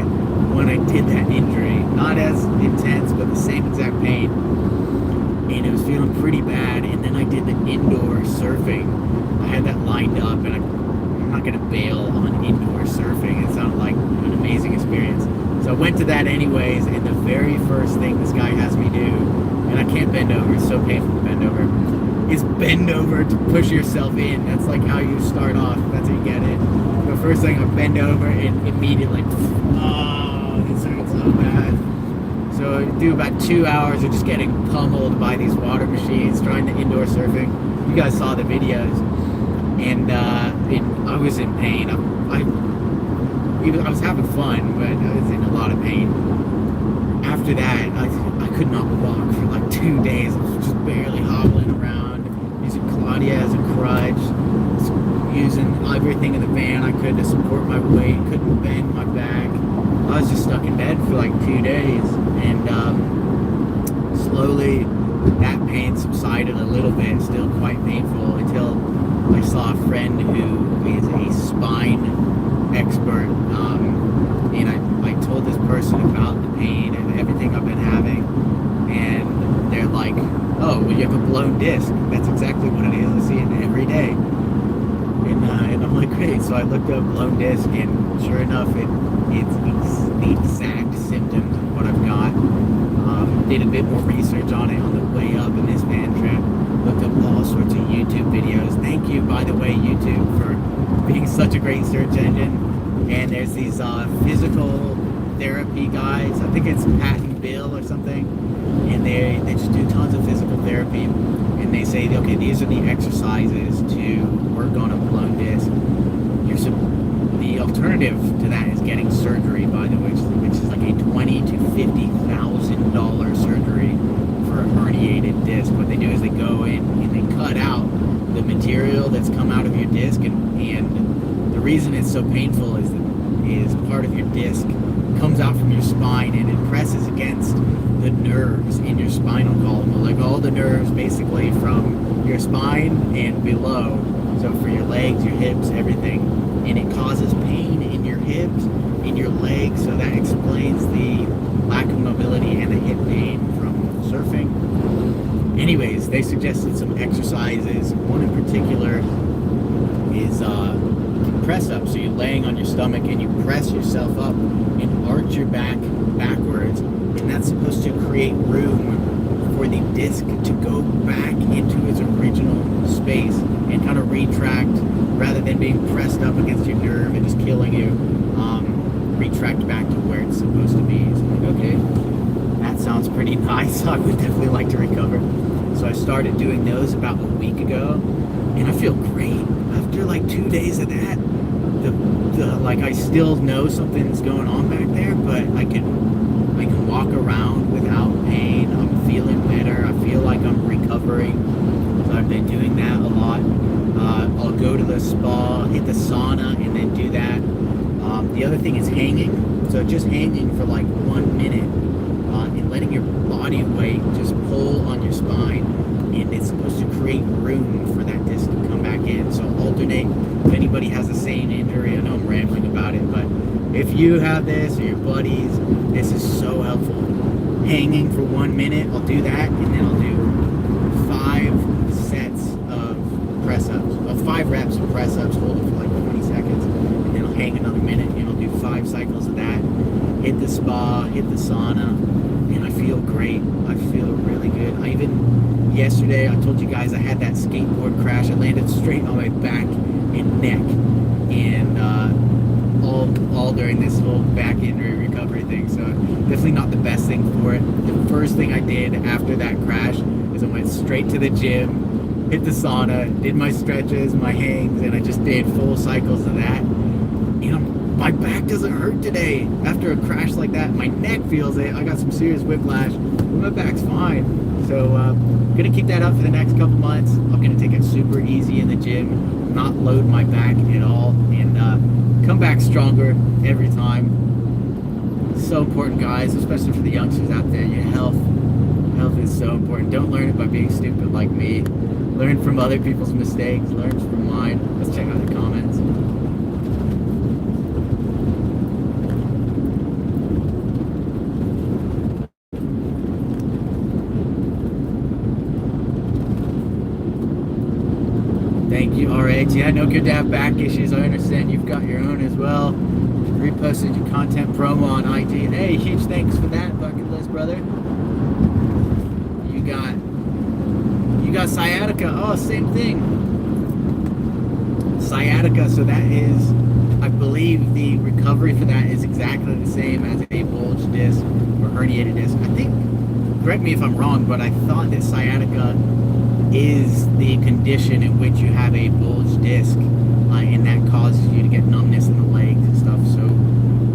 when I did that injury. Not as intense, but the same exact pain. And it was feeling pretty bad. And then I did the indoor surfing. I had that lined up, and I'm not going to bail on indoor surfing. It sounded like an amazing experience. So I went to that anyways, and the very first thing this guy has me do, and I can't bend over, it's so painful to bend over, is bend over to push yourself in. That's like how you start off. That's how you get it. The first thing, I bend over, and immediately, it hurts so bad. So I do about 2 hours of just getting pummeled by these water machines, trying to indoor surfing. You guys saw the videos, and I was in pain. I was having fun, but I was in a lot of pain. After that, I could not walk for like 2 days. I was just barely hobbling around, using Claudia as a crutch, using everything in the van I could to support my weight, couldn't bend my back. I was just stuck in bed for like 2 days, and slowly that pain subsided a little bit, still quite painful, until I saw a friend who is a spine expert, and I told this person about the pain and everything I've been having, and they're like, oh, well, you have a blown disc. That's exactly what it is. I see it every day. And I'm like, great. So I looked up blown disc, and sure enough, it's the exact symptoms of what I've got. Did a bit more research on it on the way up in this van trip. Looked up all sorts of YouTube videos. Thank you, by the way, YouTube, for being such a great search engine. And there's these physical therapy guys. I think it's Pat and Bill or something. And they just do tons of physical therapy. And they say, okay, these are the exercises to work on a blown disc. The alternative to that is getting surgery, by the way, which is like a $20,000 to $50,000 surgery for a herniated disc. What they do is they go in and they cut out the material that's come out of your disc, and the reason it's so painful is part of your disc comes out from your spine, and it presses against the nerves in your spinal column, like all the nerves basically from your spine and below. So for your legs, your hips, everything, and it causes pain in your hips, in your legs. So that explains the lack of mobility and the hip pain from surfing. Anyways, they suggested some exercises. One in particular is press up. So you're laying on your stomach and you press yourself up and arch your back backwards, and and that's supposed to create room for the disc to go back into its original space and kind of retract rather than being pressed up against your nerve and just killing you. Retract back to where it's supposed to be. So I'm like, okay, that sounds pretty nice. I would definitely like to recover. So I started doing those about a week ago, and I feel great after like 2 days of that. Like I still know something's going on back there, but I can walk around without pain. I'm feeling better. I feel like I'm recovering. So I've been doing that a lot. I'll go to the spa, hit the sauna, and then do that. The other thing is hanging. So just hanging for like 1 minute and letting your body weight just pull on your spine. And it's supposed to create room for that disc to come back in. So alternate. If anybody has the same injury, I know I'm rambling about it, but if you have this or your buddies, this is so helpful. Hanging for 1 minute, I'll do that, and then I'll do 5 sets of press-ups. Well, 5 reps of press-ups, hold it for like 20 seconds, and then I'll hang another minute, and I'll do 5 cycles of that. Hit the spa, hit the sauna, and I feel great. I feel really good. Yesterday, I told you guys I had that skateboard crash. I landed straight on my back and neck, and all during this whole back injury recovery thing. So definitely not the best thing for it. The first thing I did after that crash is I went straight to the gym, hit the sauna, did my stretches, my hangs, and I just did full cycles of that. And my back doesn't hurt today. After a crash like that, my neck feels it. I got some serious whiplash, but my back's fine. So I'm gonna keep that up for the next couple months. I'm gonna take it super easy in the gym, not load my back at all, and come back stronger every time. It's so important, guys, especially for the youngsters out there. Your health is so important. Don't learn it by being stupid like me. Learn from other people's mistakes. Learn from mine. Let's check out the comments. Thank you, RH. Yeah, no good to have back issues. I understand you've got your own as well. Reposted your content promo on IG. Hey, huge thanks for that, bucket list brother. You got sciatica. Oh, same thing. Sciatica. So that is, I believe the recovery for that is exactly the same as a bulge disc or herniated disc. I think, correct me if I'm wrong, but I thought that sciatica is the condition in which you have a bulge disc, and that causes you to get numbness in the legs and stuff. So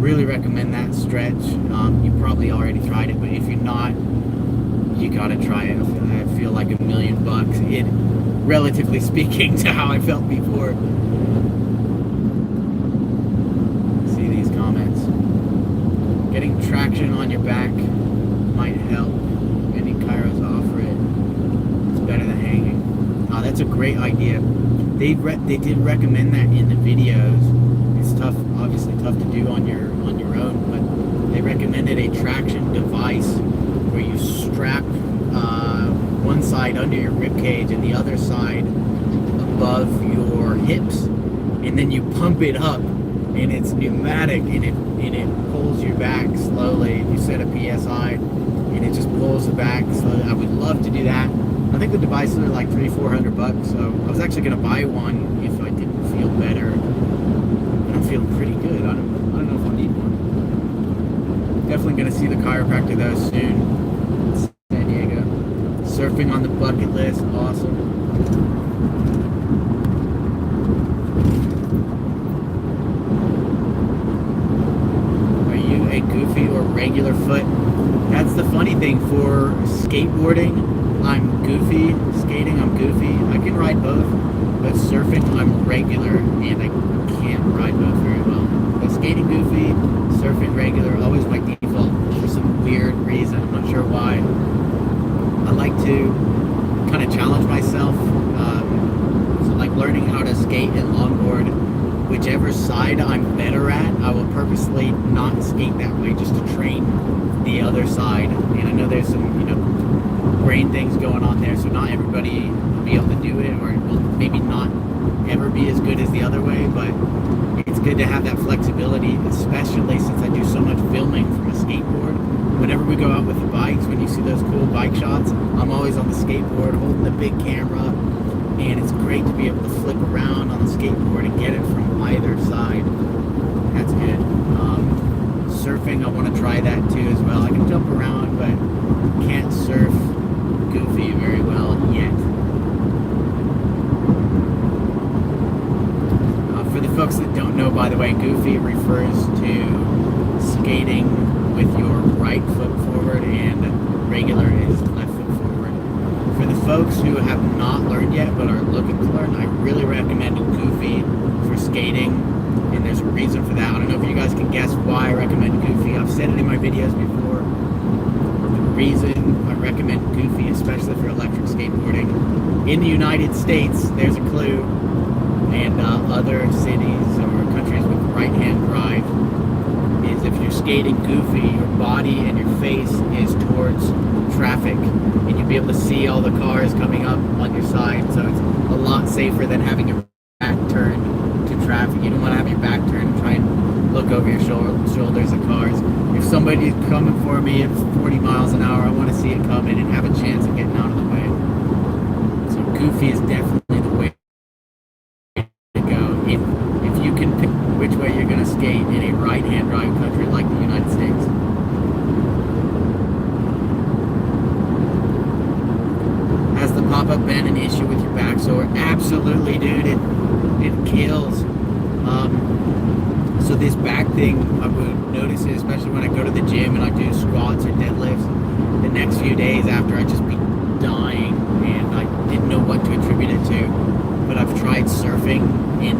really recommend that stretch. You probably already tried it, but if you're not, you gotta try it. I feel like $1 million, it, relatively speaking to how I felt before. See these comments. Getting traction on your back might help. Any chiros offer it. It's better than hanging. That's a great idea. They did recommend that in the videos. It's tough, obviously tough to do on your own, but they recommended a traction device where you strap one side under your rib cage and the other side above your hips, and then you pump it up, and it's pneumatic, and it pulls your back slowly. You set a PSI, and it just pulls the back slowly. I would love to do that. I think the devices are like $300-400, so I was actually gonna buy one if I didn't feel better. And I'm feeling pretty good. I don't know if I'll need one. Definitely gonna see the chiropractor though soon. San Diego. Surfing on the bucket list, awesome. Are you a goofy or regular foot? That's the funny thing for skateboarding. I'm goofy. Skating, I'm goofy. I can ride both, but surfing, I'm regular, and I can't ride both very well. But skating, goofy. Surfing, regular. Always my default for some weird reason. I'm not sure why. I like to kind of challenge myself. So like learning how to skate and longboard, whichever side I'm better at, I will purposely not skate that way just to train the other side. And I know there's some, brain things going on there, so not everybody will be able to do it, or will maybe not ever be as good as the other way, but it's good to have that flexibility, especially since I do so much filming from a skateboard. Whenever we go out with the bikes, when you see those cool bike shots, I'm always on the skateboard holding the big camera, and it's great to be able to flip around on the skateboard and get it from either side. That's good. Surfing, I want to try that too as well. I can jump around, but can't surf goofy very well yet. For the folks that don't know, by the way, goofy refers to skating with your right foot forward, and regular is left foot forward. For the folks who have not learned yet but are looking to learn, I really recommend goofy for skating, and there's a reason for that. I don't know if you guys can guess why I recommend goofy. I've said it in my videos before. The reason I recommend goofy, especially for electric skateboarding, in the United States, there's a clue, and other cities or countries with right-hand drive, is if you're skating goofy, your body and your face is towards traffic, and you'll be able to see all the cars coming up on your side, so it's a lot safer than having your back turned to traffic. You don't want to have your back turned and try and look over your shoulders at cars. If somebody's coming for me at 40 miles an hour, I want to see it coming and have a chance of getting out of the way. So goofy is definitely the way to go. If you can pick which way you're going to skate in a right-hand drive country like the United States. Has the pop-up been an issue with your back sore? Absolutely, dude. It kills. So this back thing, I would notice it, especially when I go to the gym and I do squats or deadlifts. The next few days after, I just be dying, and I didn't know what to attribute it to. But I've tried surfing and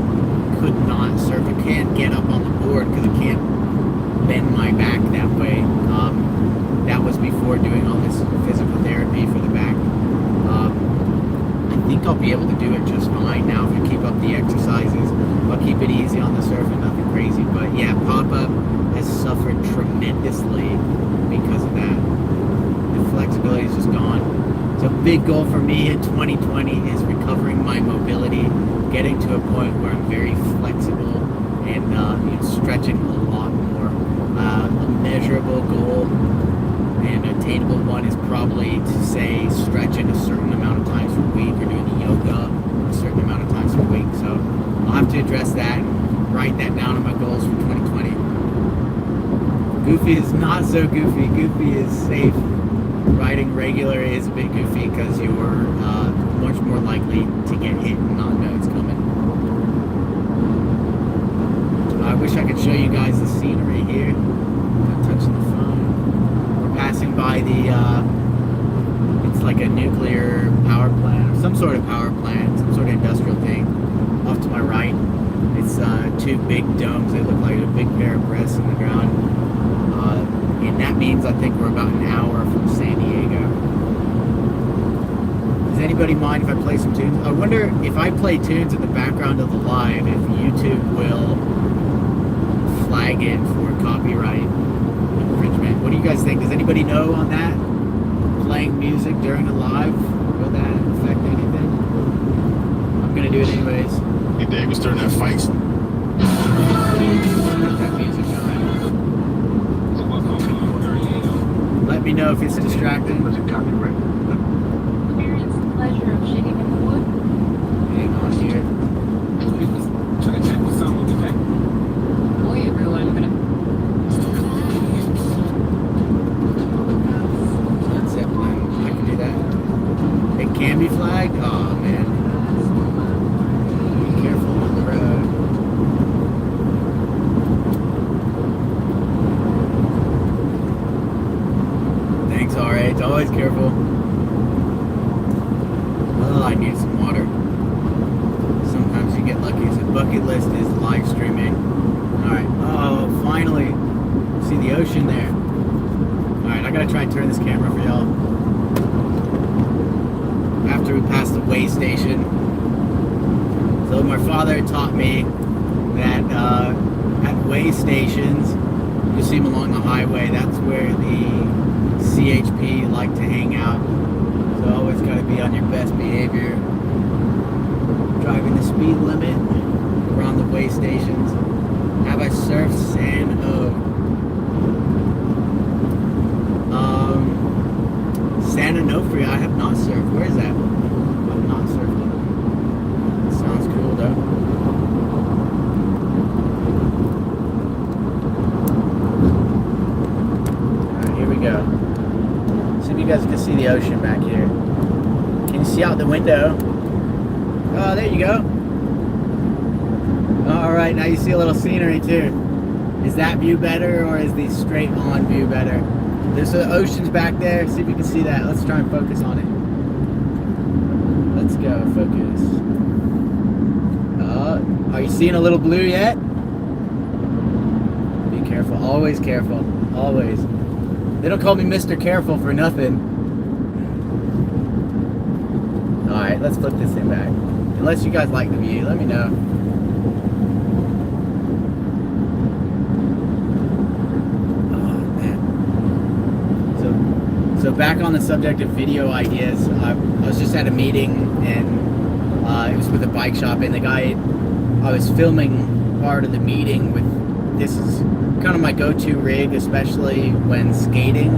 could not surf. I can't get up on the board because I can't bend my back that way. That was before doing all this physical therapy for the back. I think I'll be able to do it just fine now if I keep up the exercises. I'll keep it easy on the surfing, nothing crazy. But yeah, pop-up has suffered tremendously because of that. The flexibility is just gone. So a big goal for me in 2020 is recovering my mobility, getting to a point where I'm very flexible and stretching a lot more. A measurable goal and attainable one is probably to say stretching a certain amount of times per week, or doing yoga a certain amount of times per week. So I'll have to address that and write that down on my goals for 2020. Goofy is not so goofy. Goofy is safe. Riding regular is a bit goofy because you're much more likely to get hit and not know it's coming. I wish I could show you guys the scenery here. I'm touching the phone. We're passing by the, it's like a nuclear power plant, or some sort of power plant, some sort of industrial thing. Off to my right, it's two big domes. They look like a big pair of breasts in the ground. And that means I think we're about an hour from San Diego. Does anybody mind if I play some tunes? I wonder if I play tunes in the background of the live, if YouTube will flag it for copyright infringement. What do you guys think? Does anybody know on that? Playing music during a live, will that affect anything? I'm gonna do it anyways. Hey Dave, was during that fight. That music going. Let me know if it's distracting. Was it copyright? Experience the pleasure of shitting in the wood. Hang on here. Try to check what's on with the back. Boy, everyone, I'm gonna. That's it, man. I can do that. It can be flagged? Oh, man. Be careful on the road. Thanks, RH. Always careful. Oh, I need some water. Sometimes you get lucky. So bucket list is live streaming. Alright. Oh, finally. See the ocean there. Alright, I gotta try and turn this camera for y'all. After we pass the way station. So my father taught me that at way stations, you see them along the highway, that's where the CHP like to hang out. So always got to be on your best behavior. Driving the speed limit. We're on the way stations. Have I surfed San O? San Onofre, I have not surfed. Where is that? I've not surfed it. Sounds cool though. Alright, here we go. See if you guys can see the ocean back here. Can you see out the window? Oh, there you go. Alright, now you see a little scenery too. Is that view better or is the straight on view better? There's the oceans back there. See if you can see that. Let's try and focus on it. Let's go, focus. Are you seeing a little blue yet? Be careful. Always careful. Always. They don't call me Mr. Careful for nothing. Alright, let's flip this thing back. Unless you guys like the view, let me know. So back on the subject of video ideas, I was just at a meeting and it was with a bike shop, and the guy, I was filming part of the meeting with, this is kind of my go-to rig, especially when skating,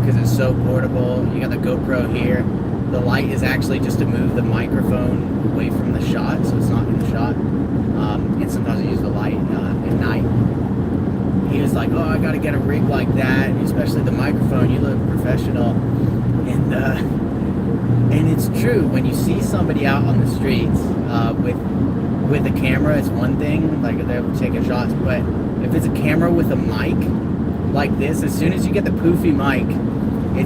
because it's so portable. You got the GoPro here. The light is actually just to move the microphone away from the shot, so it's not in the shot. And sometimes I use the light at night. He was like, oh, I gotta get a rig like that, especially the microphone, you look professional. And it's true, when you see somebody out on the streets with a camera, it's one thing, like they're taking shots, but if it's a camera with a mic like this, as soon as you get the poofy mic, I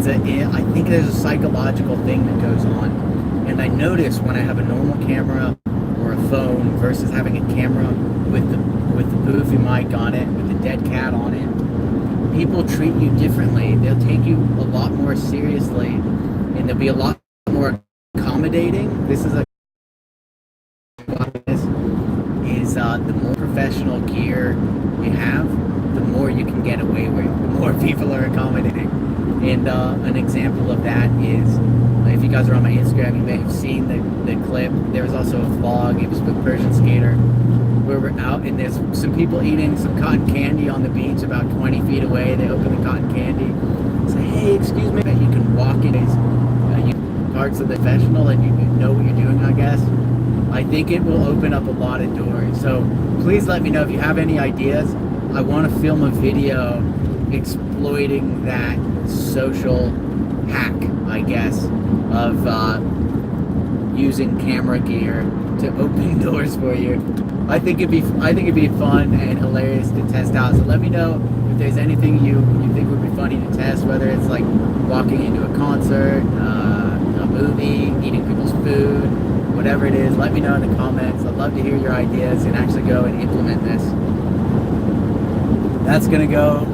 think there's a psychological thing that goes on. And I notice when I have a normal camera or a phone versus having a camera with the poofy mic on it, with the dead cat on it, people treat you differently. They'll take you a lot more seriously, and they'll be a lot more accommodating. This is the more professional gear you have, the more you can get away with, the more people are accommodating. And an example of that is, if you guys are on my Instagram, you may have seen the clip. There was also a vlog. It was with Persian Skater, where we're out and there's some people eating some cotton candy on the beach about 20 feet away. They open the cotton candy, say, hey, excuse me, you can walk in parts of the professional and you know what you're doing, I guess. I think it will open up a lot of doors. So please let me know if you have any ideas. I want to film a video exploiting that social hack, I guess, of using camera gear to open doors for you. I think it'd be fun and hilarious to test out. So let me know if there's anything you think would be funny to test, whether it's like walking into a concert, a movie, eating people's food, whatever it is. Let me know in the comments. I'd love to hear your ideas and actually go and implement this. That's gonna go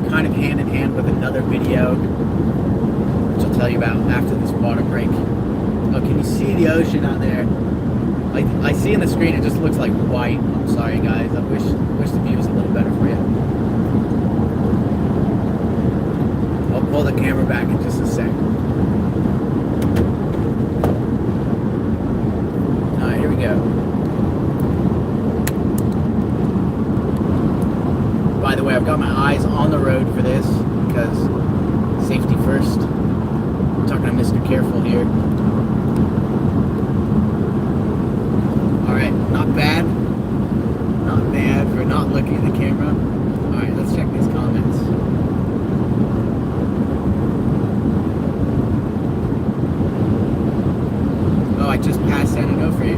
kind of hand in hand with another video, which I'll tell you about after this water break. Oh, can you see the ocean out there? I see in the screen, it just looks like white. I'm sorry, guys. I wish the view was a little better for you. I'll pull the camera back in just a sec. All right, here we go. By the way, I've got my eyes on the road for this because safety first. I'm talking to Mr. Careful here. Alright, not bad. Not bad for not looking at the camera. Alright, let's check these comments. Oh, I just passed San Onofre.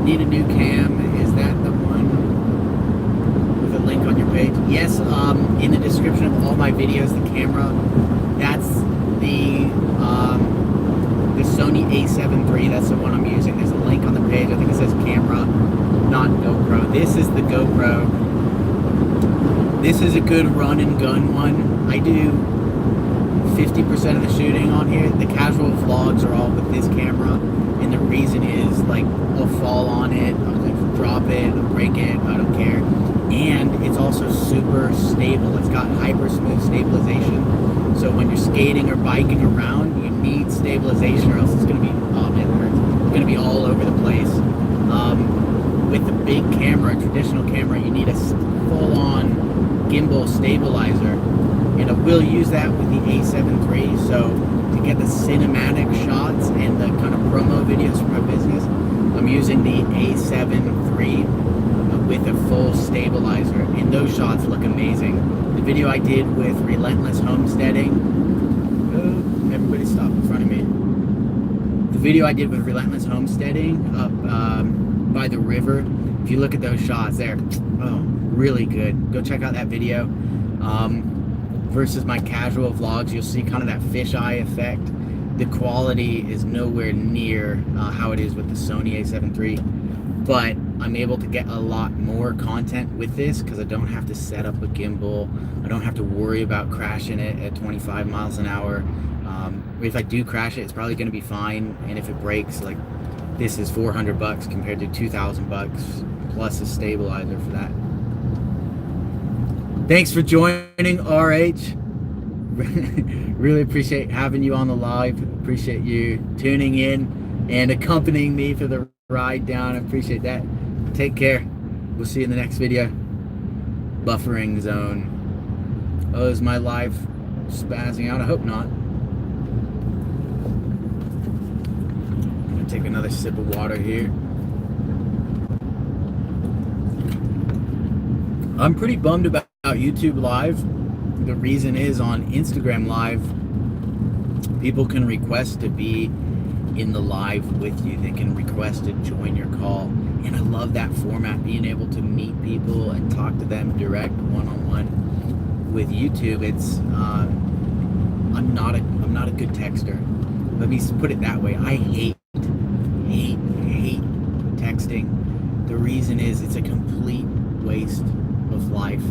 Need a new cam. Is that the one with a link on your page? Yes, in the description of all my videos, the camera, that's the Sony A7 III, that's the one I'm using. There's a link on the page, I think it says camera, not GoPro. This is the GoPro. This is a good run and gun one. I do 50% of the shooting on here. The casual vlogs are all with this camera, and the reason is, like, I'll fall on it, I'll drop it, I'll break it, I don't care. and it's also super stable. It's got hyper smooth stabilization. So when you're skating or biking around, you need stabilization, or else it's going to be, oh man, it hurts. It's going to be all over the place. With the big camera, traditional camera, you need a full-on gimbal stabilizer, and I will use that with the A7 III. So to get the cinematic shots and the kind of promo videos for my business, I'm using the A7 III with a full stabilizer, and those shots look amazing. The video I did with Relentless Homesteading, oh, everybody stop in front of me. The video I did with Relentless Homesteading up by the river, if you look at those shots there, oh, really good. Go check out that video. Versus my casual vlogs, you'll see kind of that fisheye effect. The quality is nowhere near how it is with the Sony A7 III, but I'm able to get a lot more content with this because I don't have to set up a gimbal. I don't have to worry about crashing it at 25 miles an hour. If I do crash it, it's probably going to be fine, and if it breaks, like, this is $400 compared to $2,000 plus a stabilizer for that. Thanks for joining, RH. Really appreciate having you on the live. Appreciate you tuning in and accompanying me for the ride down. I appreciate that. Take care. We'll see you in the next video. Buffering zone. Oh, is my live spazzing out? I hope not. I'm gonna take another sip of water here. I'm pretty bummed about YouTube Live. The reason is, on Instagram Live, people can request to be in the live with you. They can request to join your call, and I love that format, being able to meet people and talk to them direct, one-on-one. With YouTube, it's I'm not a good texter. Let me put it that way. I hate texting. The reason is, it's a complete waste of life,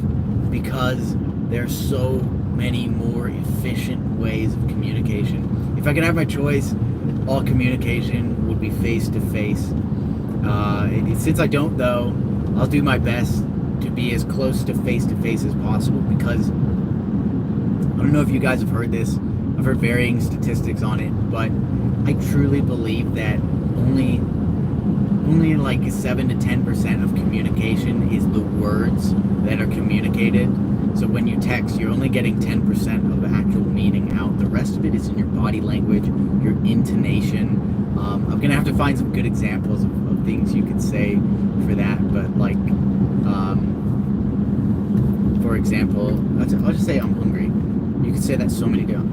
because there's so many more efficient ways of communication. If I could have my choice, all communication would be face-to-face. Since I don't, though, I'll do my best to be as close to face-to-face as possible, because I don't know if you guys have heard this. I've heard varying statistics on it, but I truly believe that only like 7 to 10% of communication is the words that are communicated. So when you text, you're only getting 10% of the actual meaning out. The rest of it is in your body language, your intonation. I'm gonna have to find some good examples of things you could say for that, but like, for example, I'll just say I'm hungry. You could say that so many times.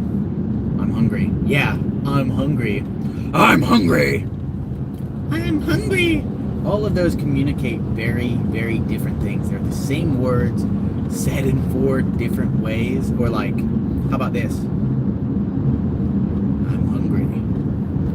I'm hungry. Yeah, I'm hungry. I'm hungry. I'm hungry. All of those communicate very, very different things. They're the same words said in 4 different ways. Or like, how about this? I'm hungry.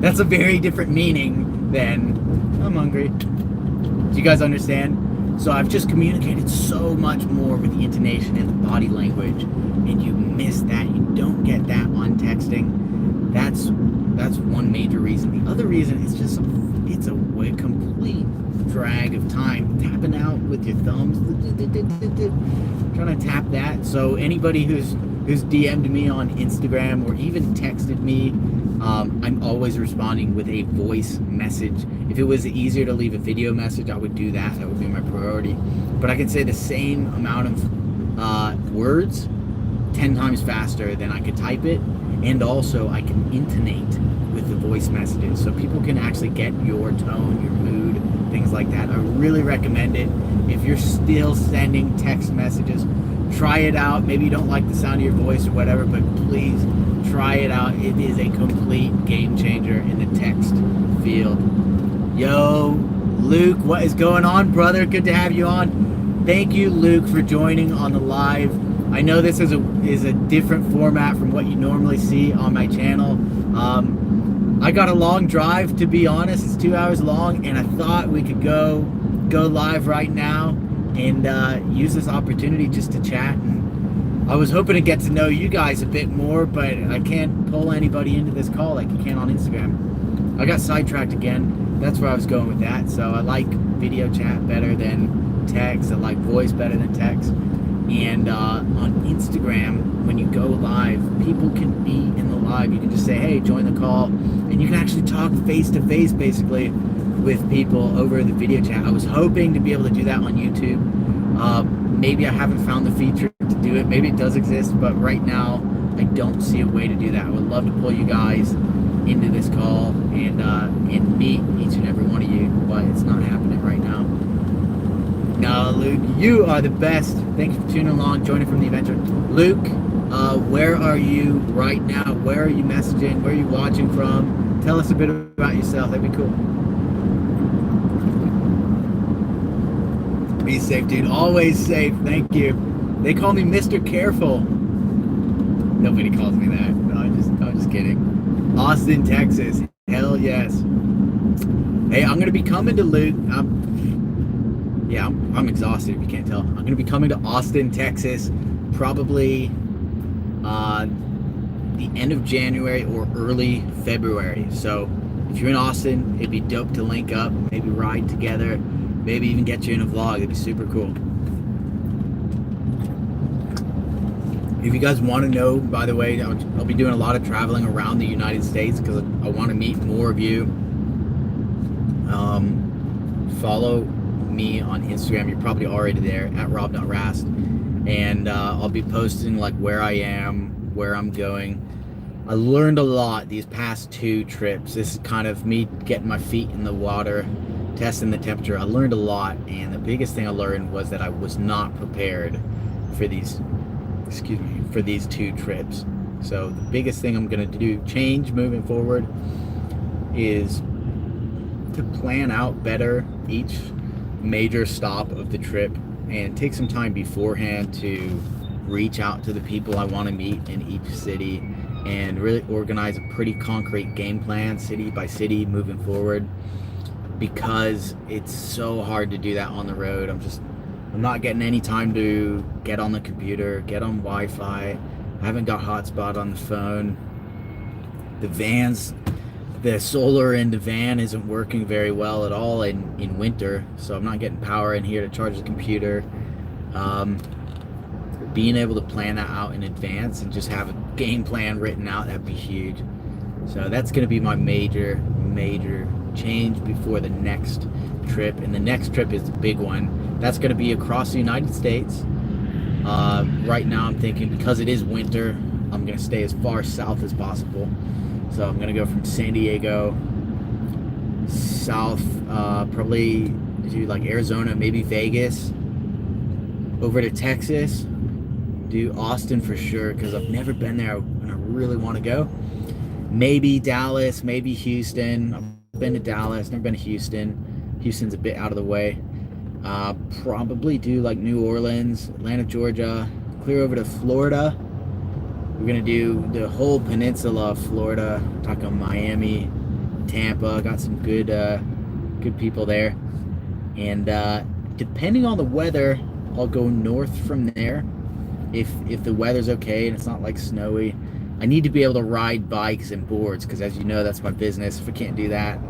That's a very different meaning than I'm hungry. Do you guys understand? So I've just communicated so much more with the intonation and the body language, and you miss that. You don't get that on texting. That's one major reason. The other reason is just it's a complete drag of time. Tapping out with your thumbs, trying to tap that. So anybody who's DM'd me on Instagram or even texted me, I'm always responding with a voice message. If it was easier to leave a video message, I would do that. That would be my priority. But I can say the same amount of words 10 times faster than I could type it, and also I can intonate with the voice messages, so people can actually get your tone, your mood, things like that. I really recommend it. If you're still sending text messages, try it out. Maybe you don't like the sound of your voice or whatever, but please try it out. It is a complete game changer in the text field. Yo, Luke, what is going on, brother? Good to have you on. Thank you, Luke, for joining on the live. I know this is a different format from what you normally see on my channel. I got a long drive, to be honest. It's 2 hours long, and I thought we could go live right now and use this opportunity just to chat. And I was hoping to get to know you guys a bit more, but I can't pull anybody into this call like you can on Instagram. I got sidetracked again. That's where I was going with that. So I like video chat better than text, that like voice better than text. And on Instagram, when you go live, people can be in the live. You can just say, hey, join the call. And you can actually talk face to face, basically, with people over the video chat. I was hoping to be able to do that on YouTube. Maybe I haven't found the feature to do it. Maybe it does exist, but right now, I don't see a way to do that. I would love to pull you guys into this call and meet each and every one of you, but it's not happening right now. No, Luke, you are the best. Thank you for tuning along, joining from the adventure. Luke, where are you right now? Where are you messaging? Where are you watching from? Tell us a bit about yourself. That'd be cool. Be safe, dude. Always safe. Thank you. They call me Mr. Careful. Nobody calls me that. No, I'm just kidding. Austin, Texas. Hell yes. Hey, I'm gonna be coming to Luke. I'm exhausted if you can't tell. I'm going to be coming to Austin, Texas, probably the end of January or early February. So if you're in Austin, it'd be dope to link up, maybe ride together, maybe even get you in a vlog. It'd be super cool. If you guys want to know, by the way, I'll be doing a lot of traveling around the United States because I want to meet more of you. Follow me on Instagram. You're probably already there at rob.rast, and I'll be posting like where I am, where I'm going. I learned a lot these past 2 trips. This is kind of me getting my feet in the water, testing the temperature. I learned a lot, and the biggest thing I learned was that I was not prepared for these 2 trips. So the biggest thing I'm gonna change moving forward is to plan out better each major stop of the trip and take some time beforehand to reach out to the people I want to meet in each city and really organize a pretty concrete game plan city by city moving forward, because it's so hard to do that on the road. I'm not getting any time to get on the computer, get on Wi-Fi. I haven't got hotspot on the phone. The solar in the van isn't working very well at all in winter, so I'm not getting power in here to charge the computer. Being able to plan that out in advance and just have a game plan written out, that'd be huge. So that's going to be my major change before the next trip, and the next trip is the big one. That's going to be across the United States. Right now I'm thinking, because it is winter, I'm going to stay as far south as possible. So I'm gonna go from San Diego south, probably to like Arizona, maybe Vegas, over to Texas, do Austin for sure, because I've never been there and I really want to go. Maybe Dallas, maybe Houston. I've been to Dallas, never been to Houston. Houston's a bit out of the way. Probably do like New Orleans, Atlanta, Georgia, clear over to Florida. We're gonna do the whole peninsula of Florida, talking Miami, Tampa. Got some good people there, and depending on the weather, I'll go north from there. If the weather's okay and it's not like snowy, I need to be able to ride bikes and boards, because as you know, that's my business. If I can't do that,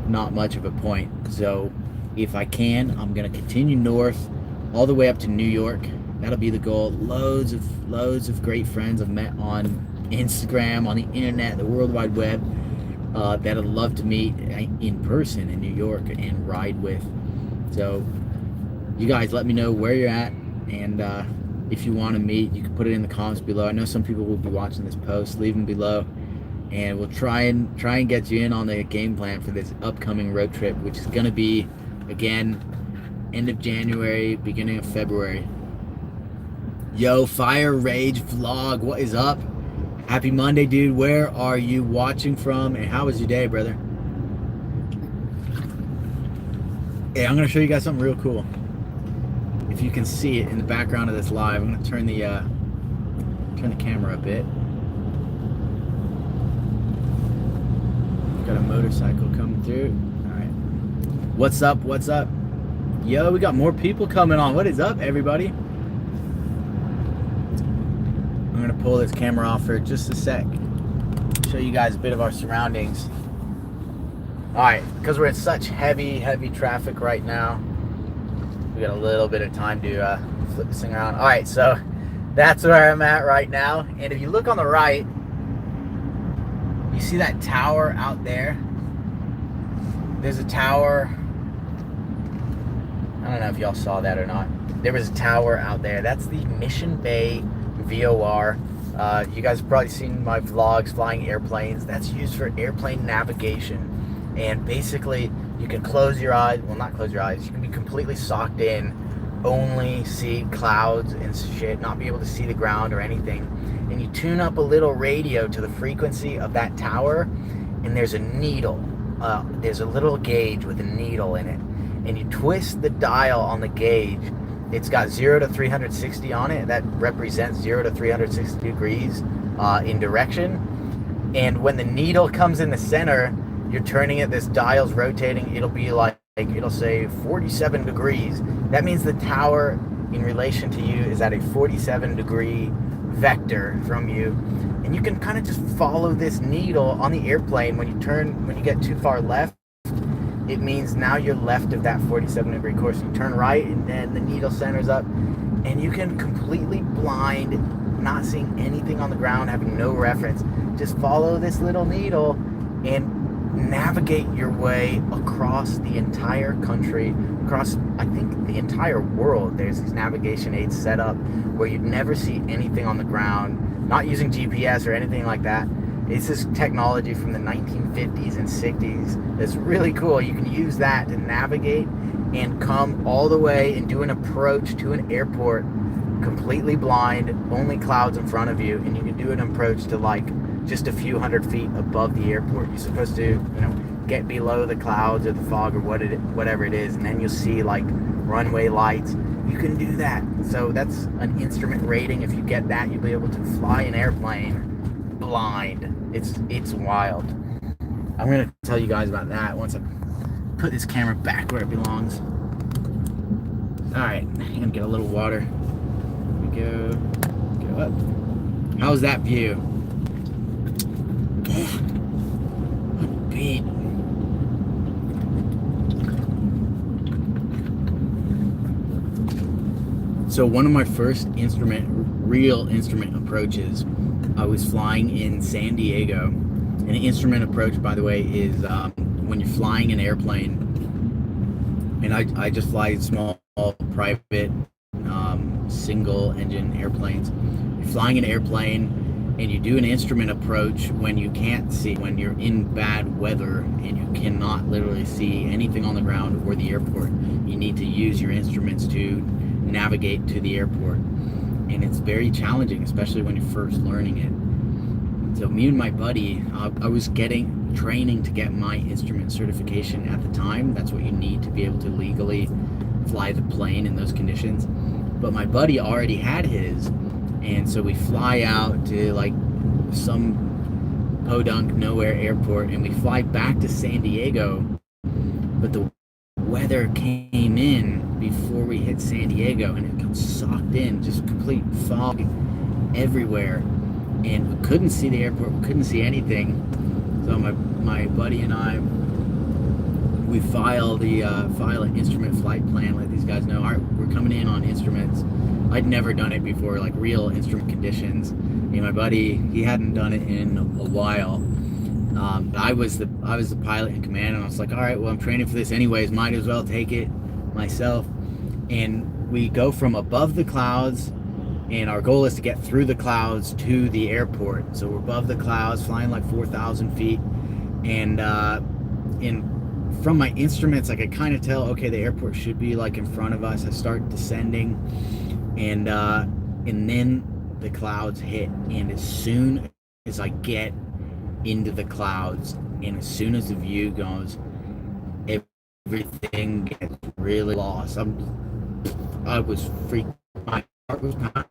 not much of a point. So if I can, I'm gonna continue north all the way up to New York. That'll be the goal. Loads of great friends I've met on Instagram, on the internet, the World Wide Web, that I'd love to meet in person in New York and ride with. So you guys let me know where you're at, and if you want to meet, you can put it in the comments below. I know some people will be watching this post. Leave them below, and we'll try and get you in on the game plan for this upcoming road trip, which is going to be, again, end of January, beginning of February. Yo, Fire Rage Vlog, what is up? Happy Monday, dude. Where are you watching from, and how was your day, brother? Hey, I'm gonna show you guys something real cool. If you can see it in the background of this live, I'm gonna turn the camera a bit. Got a motorcycle coming through. All right. What's up? What's up? Yo, we got more people coming on. What is up, everybody? I'm gonna pull this camera off for just a sec, show you guys a bit of our surroundings. All right, because we're in such heavy traffic right now, we got a little bit of time to flip this thing around. All right, so that's where I'm at right now. And if you look on the right, you see that tower out there? There's a tower. I don't know if y'all saw that or not. There was a tower out there. That's the Mission Bay VOR. You guys have probably seen my vlogs flying airplanes. That's used for airplane navigation. And basically, you can close your eyes. Well, not close your eyes. You can be completely socked in, only see clouds and shit, not be able to see the ground or anything. And you tune up a little radio to the frequency of that tower, and there's a needle. There's a little gauge with a needle in it. And you twist the dial on the gauge. It's got 0 to 360 on it. That represents 0 to 360 degrees in direction. And when the needle comes in the center, you're turning it, this dial's rotating, it'll be like, it'll say 47 degrees. That means the tower in relation to you is at a 47 degree vector from you. And you can kind of just follow this needle on the airplane. When you get too far left, it means now you're left of that 47 degree course. You turn right and then the needle centers up, and you can completely blind, not seeing anything on the ground, having no reference, just follow this little needle and navigate your way across the entire country, across, I think, the entire world. There's these navigation aids set up where you'd never see anything on the ground, not using GPS or anything like that. It's this technology from the 1950s and 60s that's really cool. You can use that to navigate and come all the way and do an approach to an airport completely blind, only clouds in front of you, and you can do an approach to like just a few hundred feet above the airport. You're supposed to, get below the clouds or the fog or whatever it is, and then you'll see like runway lights. You can do that. So that's an instrument rating. If you get that, you'll be able to fly an airplane blind. It's wild. I'm gonna tell you guys about that once I put this camera back where it belongs. All right, I'm gonna get a little water. Here we go up. How's that view? What beat? So one of my first real instrument approaches, I was flying in San Diego. An instrument approach, by the way, is when you're flying an airplane, and I just fly small, private, single engine airplanes. You're flying an airplane and you do an instrument approach when you can't see, when you're in bad weather and you cannot literally see anything on the ground or the airport. You need to use your instruments to navigate to the airport, and it's very challenging, especially when you're first learning it. So me and my buddy, I was training to get my instrument certification at the time. That's what you need to be able to legally fly the plane in those conditions. But my buddy already had his, and so we fly out to like some podunk nowhere airport, and we fly back to San Diego, but the weather came in before we hit San Diego, and it got sucked in, just complete fog everywhere, and we couldn't see the airport, we couldn't see anything. So my buddy and I, we file an instrument flight plan, let these guys know, all right, we're coming in on instruments. I'd never done it before, like real instrument conditions. And my buddy, he hadn't done it in a while. I was the pilot in command, and I was like, all right, well, I'm training for this anyways, might as well take it myself. And we go from above the clouds, and our goal is to get through the clouds to the airport. So we're above the clouds, flying like 4,000 feet, and from my instruments, I could kind of tell, okay, the airport should be like in front of us. I start descending, and then the clouds hit, and as soon as I get into the clouds, and as soon as the view goes, everything gets really lost. I was freaked. My heart was pounding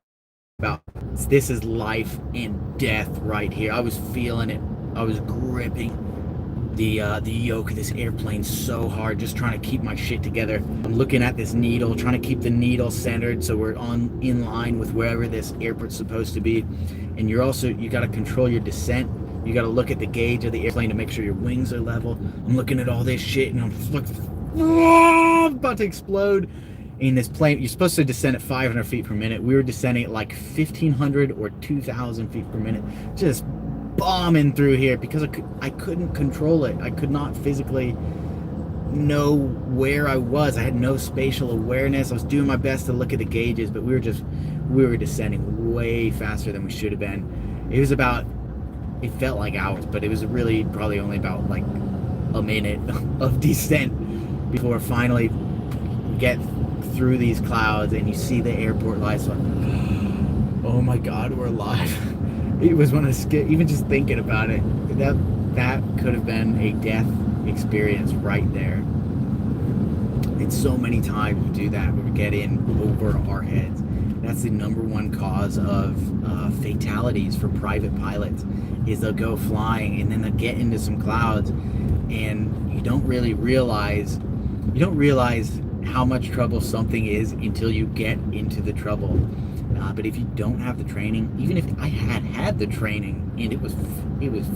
about, this is life and death right here. I was feeling it. I was gripping the yoke of this airplane so hard, just trying to keep my shit together. I'm looking at this needle, trying to keep the needle centered so we're in line with wherever this airport's supposed to be. And you got to control your descent. You got to look at the gauge of the airplane to make sure your wings are level. I'm looking at all this shit, and I'm like, I'm about to explode. in this plane. You're supposed to descend at 500 feet per minute. We were descending at like 1,500 or 2,000 feet per minute, just bombing through here because I couldn't control it. I could not physically know where I was. I had no spatial awareness. I was doing my best to look at the gauges, but we were descending way faster than we should have been. It felt like hours, but it was really probably only about like a minute of descent before finally we get through these clouds and you see the airport lights. Like, oh my God, we're alive. It was one of the even just thinking about it, that could have been a death experience right there. And so many times we do that, we get in over our heads. That's the number 1 cause of fatalities for private pilots, is they'll go flying and then they'll get into some clouds and you don't realize how much trouble something is until you get into the trouble. But if you don't have the training, even if I had the training, and it was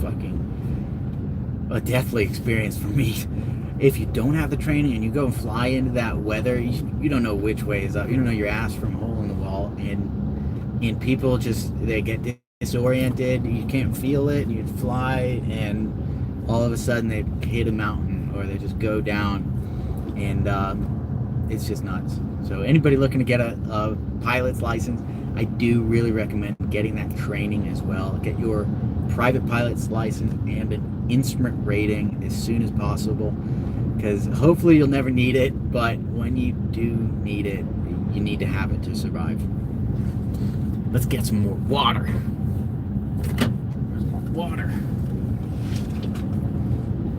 fucking a deathly experience for me. If you don't have the training and you go and fly into that weather, you don't know which way is up. You don't know your ass from a hole in the wall, and people they get disoriented. You can't feel it. You fly, and all of a sudden they hit a mountain or they just go down, and it's just nuts. So anybody looking to get a pilot's license, I do really recommend getting that training as well. Get your private pilot's license and an instrument rating as soon as possible, because hopefully you'll never need it, but when you do need it, you need to have it to survive. Let's get some more water. There's more water.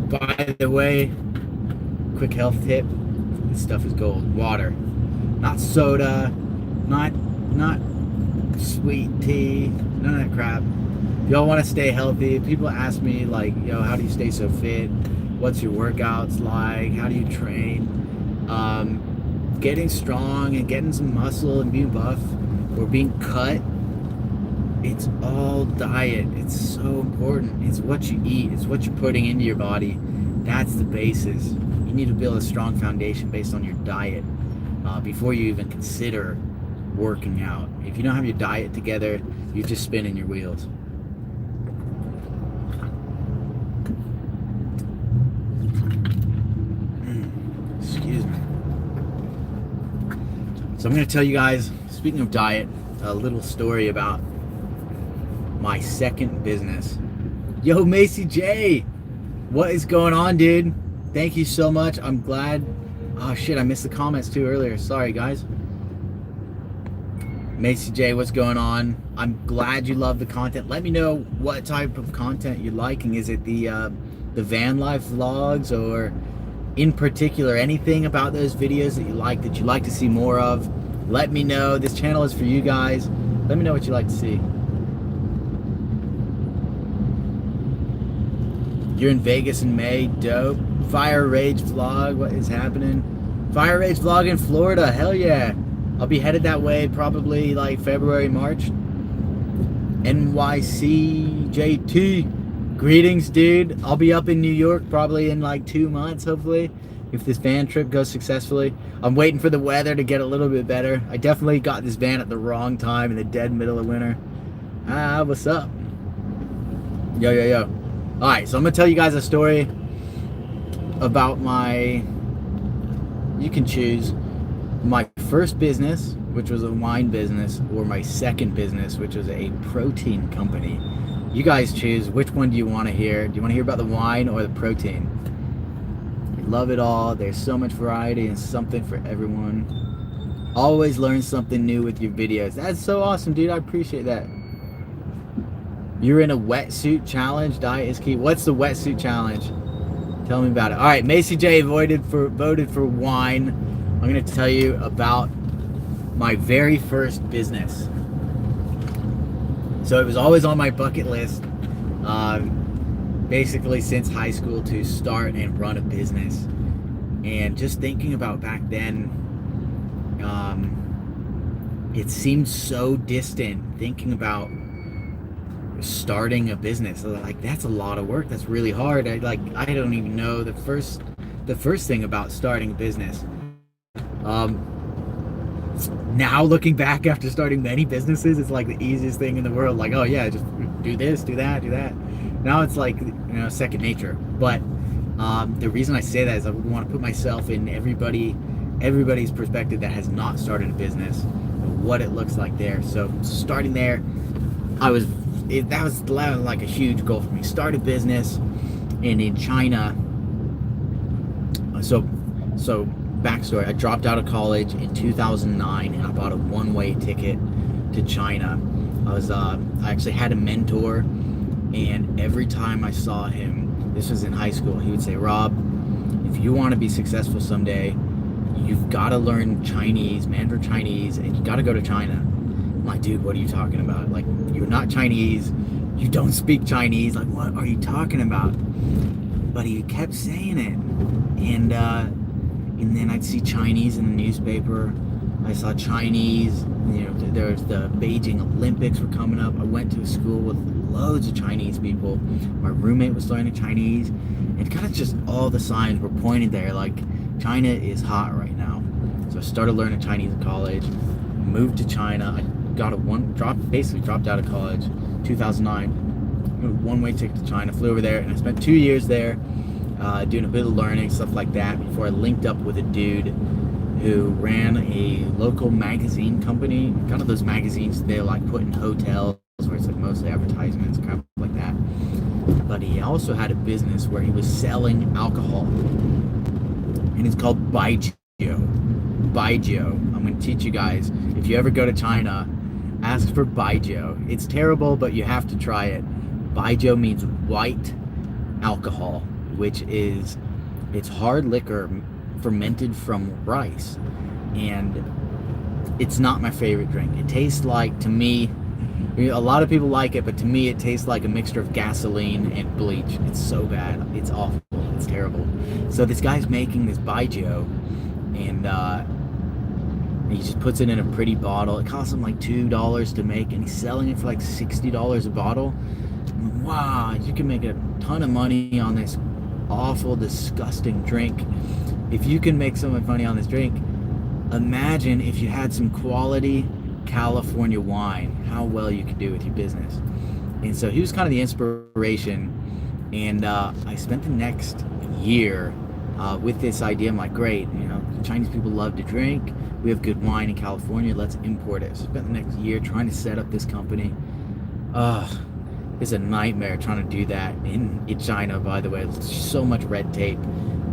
By the way, quick health tip, this stuff is gold. Water, not soda, not sweet tea, none of that crap. If y'all want to stay healthy, people ask me like, yo, how do you stay so fit? What's your workouts like? How do you train? Getting strong and getting some muscle and being buff or being cut, it's all diet. It's so important. It's what you eat. It's what you're putting into your body. That's the basis. You need to build a strong foundation based on your diet before you even consider working out. If you don't have your diet together, you're just spinning your wheels. Excuse me. So I'm going to tell you guys, speaking of diet, a little story about my second business. Yo, Macy J, what is going on, dude? Thank you so much. I'm glad. Oh shit, I missed the comments too earlier. Sorry, guys. Macy J, what's going on? I'm glad you love the content. Let me know what type of content you're liking. Is it the Vanlife vlogs, or in particular anything about those videos that you like to see more of? Let me know. This channel is for you guys. Let me know what you like to see. You're in Vegas in May. Dope. Fire Rage vlog. What is happening? Fire Rage vlog in Florida. Hell yeah. I'll be headed that way probably like February, March. NYCJT. Greetings, dude. I'll be up in New York probably in like 2 months, hopefully, if this van trip goes successfully. I'm waiting for the weather to get a little bit better. I definitely got this van at the wrong time in the dead middle of winter. What's up? Yo. All right, so I'm gonna tell you guys a story about you can choose my first business, which was a wine business, or my second business, which was a protein company. You guys choose, which one do you want to hear? Do you want to hear about the wine or the protein? I love it all. There's so much variety and something for everyone. Always learn something new with your videos. That's so awesome, dude. I appreciate that. You're in a wetsuit challenge. Diet is key. What's the wetsuit challenge? Tell me about it. All right, Macy J voted for wine. I'm going to tell you about my very first business. So it was always on my bucket list, basically since high school, to start and run a business. And just thinking about back then, it seemed so distant, thinking about starting a business. Like, that's a lot of work. That's really hard. I don't even know the first thing about starting a business. now looking back after starting many businesses, it's like the easiest thing in the world. Like, oh yeah, just do this, do that, do that. Now it's like, second nature. But the reason I say that is I would want to put myself in everybody's perspective that has not started a business, what it looks like there. So starting there, that was like a huge goal for me. Start a business, and in China. So backstory, I dropped out of college in 2009 and I bought a one-way ticket to China. I actually had a mentor, and every time I saw him, this was in high school, he would say, Rob, if you want to be successful someday, you've got to learn Chinese, Mandarin Chinese, and you got to go to China. I'm like, dude, what are you talking about? Like, you're not Chinese, you don't speak Chinese, like, what are you talking about? But he kept saying it, and then I'd see Chinese in the newspaper. I saw Chinese, there's the Beijing Olympics were coming up. I went to a school with loads of Chinese people. My roommate was learning Chinese, and kind of just all the signs were pointed there, like China is hot right now. So I started learning Chinese in college, moved to China. I got basically dropped out of college, 2009, one-way ticket to China, flew over there, and I spent 2 years there, doing a bit of learning, stuff like that, before I linked up with a dude who ran a local magazine company, kind of those magazines they like put in hotels, where it's like mostly advertisements, crap like that. But he also had a business where he was selling alcohol, and it's called Baijiu. I'm going to teach you guys, if you ever go to China, ask for Baijiu. It's terrible, but you have to try it. Baijiu means white alcohol, which is, it's hard liquor fermented from rice, and it's not my favorite drink. It tastes like, to me, a lot of people like it, but to me it tastes like a mixture of gasoline and bleach. It's so bad, it's awful, it's terrible. So this guy's making this Baijiu, and he just puts it in a pretty bottle. It costs him like $2 to make, and he's selling it for like $60 a bottle. Wow, you can make a ton of money on this awful, disgusting drink. If you can make so much money on this drink, imagine if you had some quality California wine, how well you could do with your business. And so he was kind of the inspiration, and I spent the next year with this idea. I'm like, great, Chinese people love to drink, we have good wine in California, let's import it. So I spent the next year trying to set up this company. It's a nightmare trying to do that in China, by the way. There's so much red tape,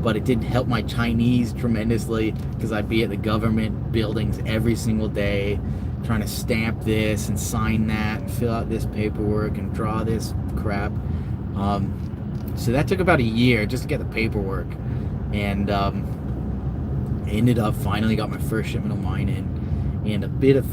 but it did help my Chinese tremendously, because I'd be at the government buildings every single day trying to stamp this and sign that and fill out this paperwork and draw this crap. So that took about a year just to get the paperwork, and ended up finally got my first shipment of wine in, and a bit of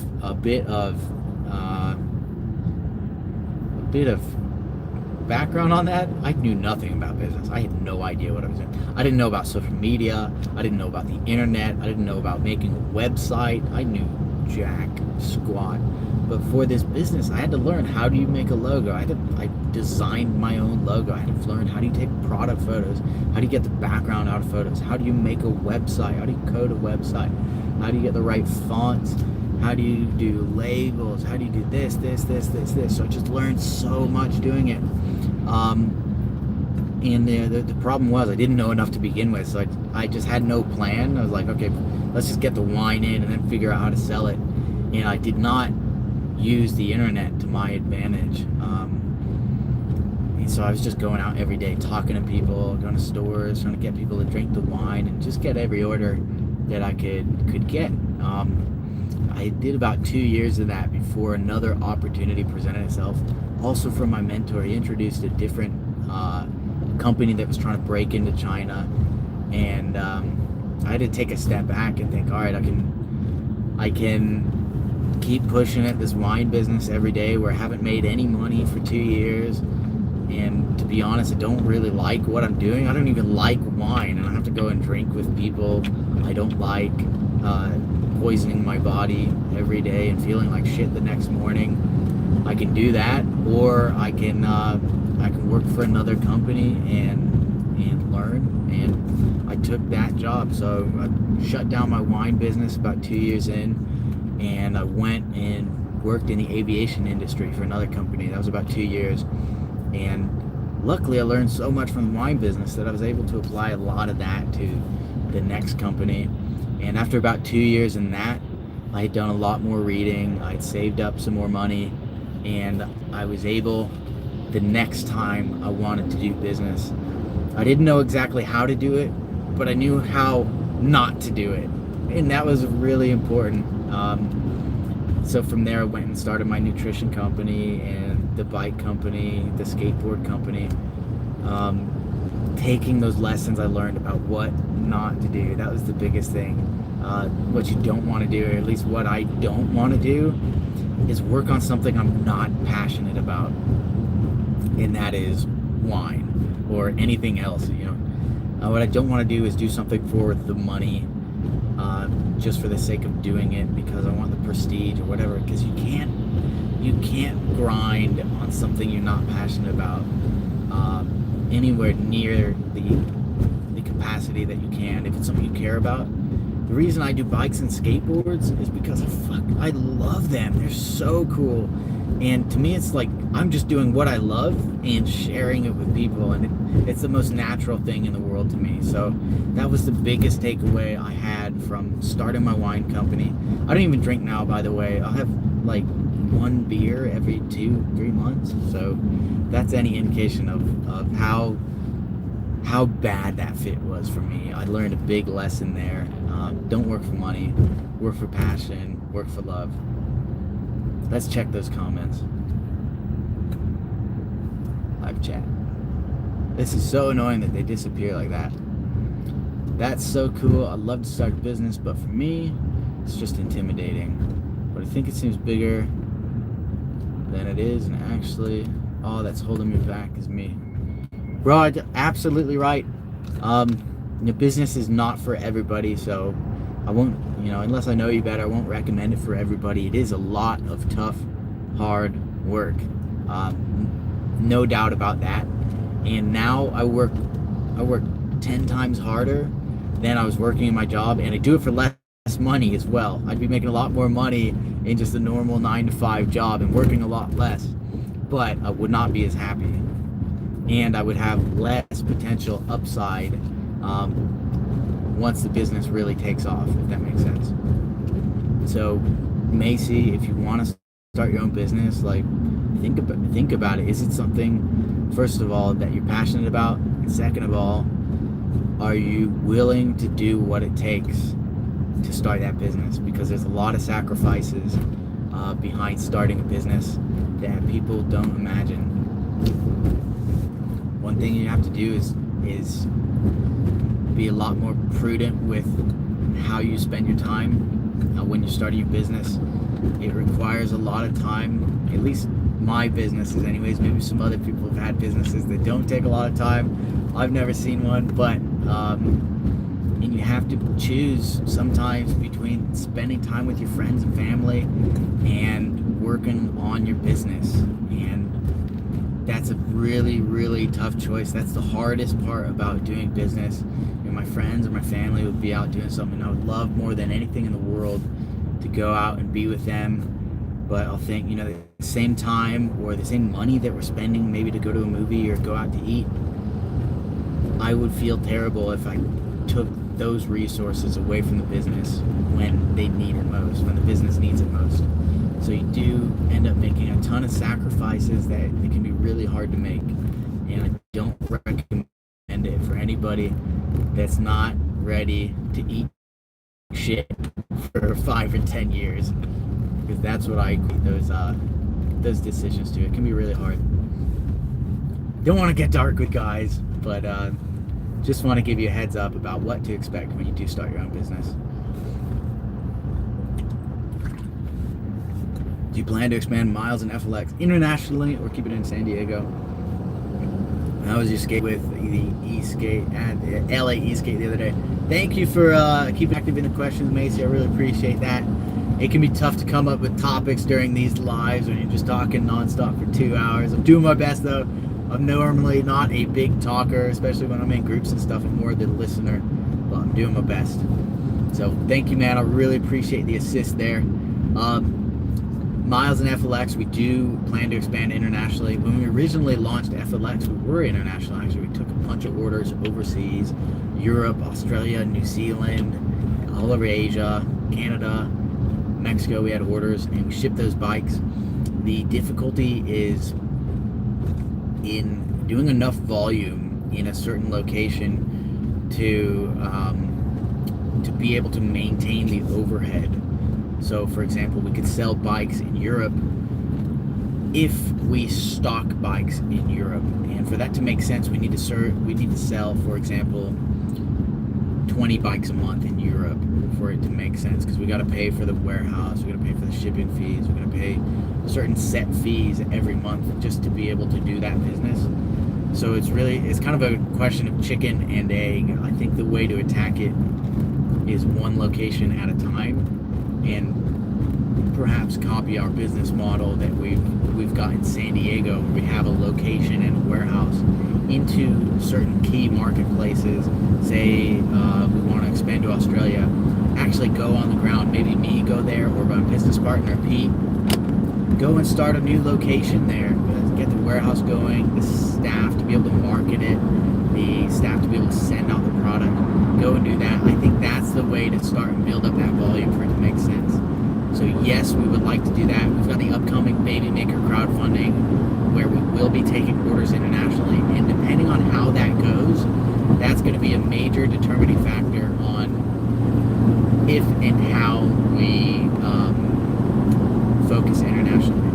background on that. I knew nothing about business. I had no idea what I was doing. I didn't know about social media. I didn't know about the internet. I didn't know about making a website. I knew jack squat. But for this business, I had to learn, how do you make a logo? I designed my own logo. I had to learn, how do you take product photos? How do you get the background out of photos? How do you make a website? How do you code a website? How do you get the right fonts? How do you do labels? How do you do this? So I just learned so much doing it. And the problem was I didn't know enough to begin with, so I just had no plan. I was like, okay, let's just get the wine in and then figure out how to sell it. And I did not use the internet to my advantage. And so I was just going out every day, talking to people, going to stores, trying to get people to drink the wine and just get every order that I could get. I did about 2 years of that before another opportunity presented itself. Also from my mentor, he introduced a different company that was trying to break into China, and I had to take a step back and think, all right, I can keep pushing at this wine business every day where I haven't made any money for 2 years, and to be honest, I don't really like what I'm doing. I don't even like wine, and I have to go and drink with people I don't like, poisoning my body every day and feeling like shit the next morning. I can do that, or I can work for another company and learn. And I took that job. So I shut down my wine business about 2 years in. and I went and worked in the aviation industry for another company. That was about 2 years, and luckily I learned so much from the wine business that I was able to apply a lot of that to the next company. And after about 2 years in that, I had done a lot more reading, I'd saved up some more money, and I was able, the next time I wanted to do business, I didn't know exactly how to do it, but I knew how not to do it, and that was really important. So from there I went and started my nutrition company and the bike company, the skateboard company, taking those lessons I learned about what not to do. That was the biggest thing. What you don't want to do, or at least what I don't want to do, is work on something I'm not passionate about, and that is wine or anything else. What I don't want to do is do something for the money, just for the sake of doing it because I want the prestige or whatever. Because you can't grind on something you're not passionate about anywhere near the capacity that you can. If it's something you care about, the reason I do bikes and skateboards is because I love them. They're so cool. And to me, it's like I'm just doing what I love and sharing it with people, and it's the most natural thing in the world to me. So that was the biggest takeaway I had from starting my wine company. I don't even drink now, by the way. I'll have like one beer every 2-3 months. So that's any indication of how bad that fit was for me. I learned a big lesson there. Don't work for money, work for passion, work for love. Let's check those comments. Live chat. This is so annoying that they disappear like that. That's so cool. I'd love to start a business, but for me, it's just intimidating. But I think it seems bigger than it is, and actually, all that's holding me back is me. Bro, absolutely right. Business is not for everybody, so I won't, unless I know you better, I won't recommend it for everybody. It is a lot of tough, hard work. No doubt about that. And now I work 10 times harder than I was working in my job, and I do it for less money as well. I'd be making a lot more money in just a normal 9-to-5 job and working a lot less, but I would not be as happy. And I would have less potential upside once the business really takes off, if that makes sense. So, Macy, if you want to start your own business, like, think about it. Is it something, first of all, that you're passionate about? And second of all, are you willing to do what it takes to start that business? Because there's a lot of sacrifices behind starting a business that people don't imagine. One thing you have to do is be a lot more prudent with how you spend your time when you're starting your business. It requires a lot of time, at least my businesses anyways. Maybe some other people have had businesses that don't take a lot of time. I've never seen one, but and you have to choose sometimes between spending time with your friends and family and working on your business. And that's a really, really tough choice. That's the hardest part about doing business. My friends or my family would be out doing something I would love more than anything in the world to go out and be with them. But I'll think, the same time or the same money that we're spending maybe to go to a movie or go out to eat, I would feel terrible if I took those resources away from the business when they need it most, when the business needs it most. So you do end up making a ton of sacrifices that it can be really hard to make. And I don't recommend it for anybody that's not ready to eat shit for 5 or 10 years, because that's what I equate those decisions to. It can be really hard. Don't want to get dark with guys, but just want to give you a heads up about what to expect when you do start your own business. Do you plan to expand miles in FLX internationally or keep it in San Diego? I was just skating with the E-Skate at LA E-Skate the other day. Thank you for keeping active in the questions, Macy. I really appreciate that. It can be tough to come up with topics during these lives when you're just talking nonstop for 2 hours. I'm doing my best, though. I'm normally not a big talker, especially when I'm in groups and stuff. I'm more the listener, but I'm doing my best. So thank you, man. I really appreciate the assist there. Miles and FLX, we do plan to expand internationally. When we originally launched FLX, we were international. Actually, we took a bunch of orders overseas, Europe, Australia, New Zealand, all over Asia, Canada, Mexico. We had orders, and we shipped those bikes. The difficulty is in doing enough volume in a certain location to be able to maintain the overhead. So, for example, we could sell bikes in Europe if we stock bikes in Europe, and for that to make sense, we need to sell, for example, 20 bikes a month in Europe for it to make sense, because we got to pay for the warehouse, we got to pay for the shipping fees, we got to pay certain set fees every month just to be able to do that business. So it's kind of a question of chicken and egg. I think the way to attack it is one location at a time, and perhaps copy our business model that we've got in San Diego, where we have a location and a warehouse into certain key marketplaces. Say we want to expand to Australia, actually go on the ground, maybe me go there, or my business partner Pete, go and start a new location there, get the warehouse going, the staff to be able to market it, the staff to be able to send out the product, go and do that. I think that's the way to start and build up that volume for it to make sense. So yes, we would like to do that. We've got the upcoming BABYMAKER crowdfunding, where we will be taking orders internationally, and depending on how that goes, that's going to be a major determining factor on if and how we focus internationally.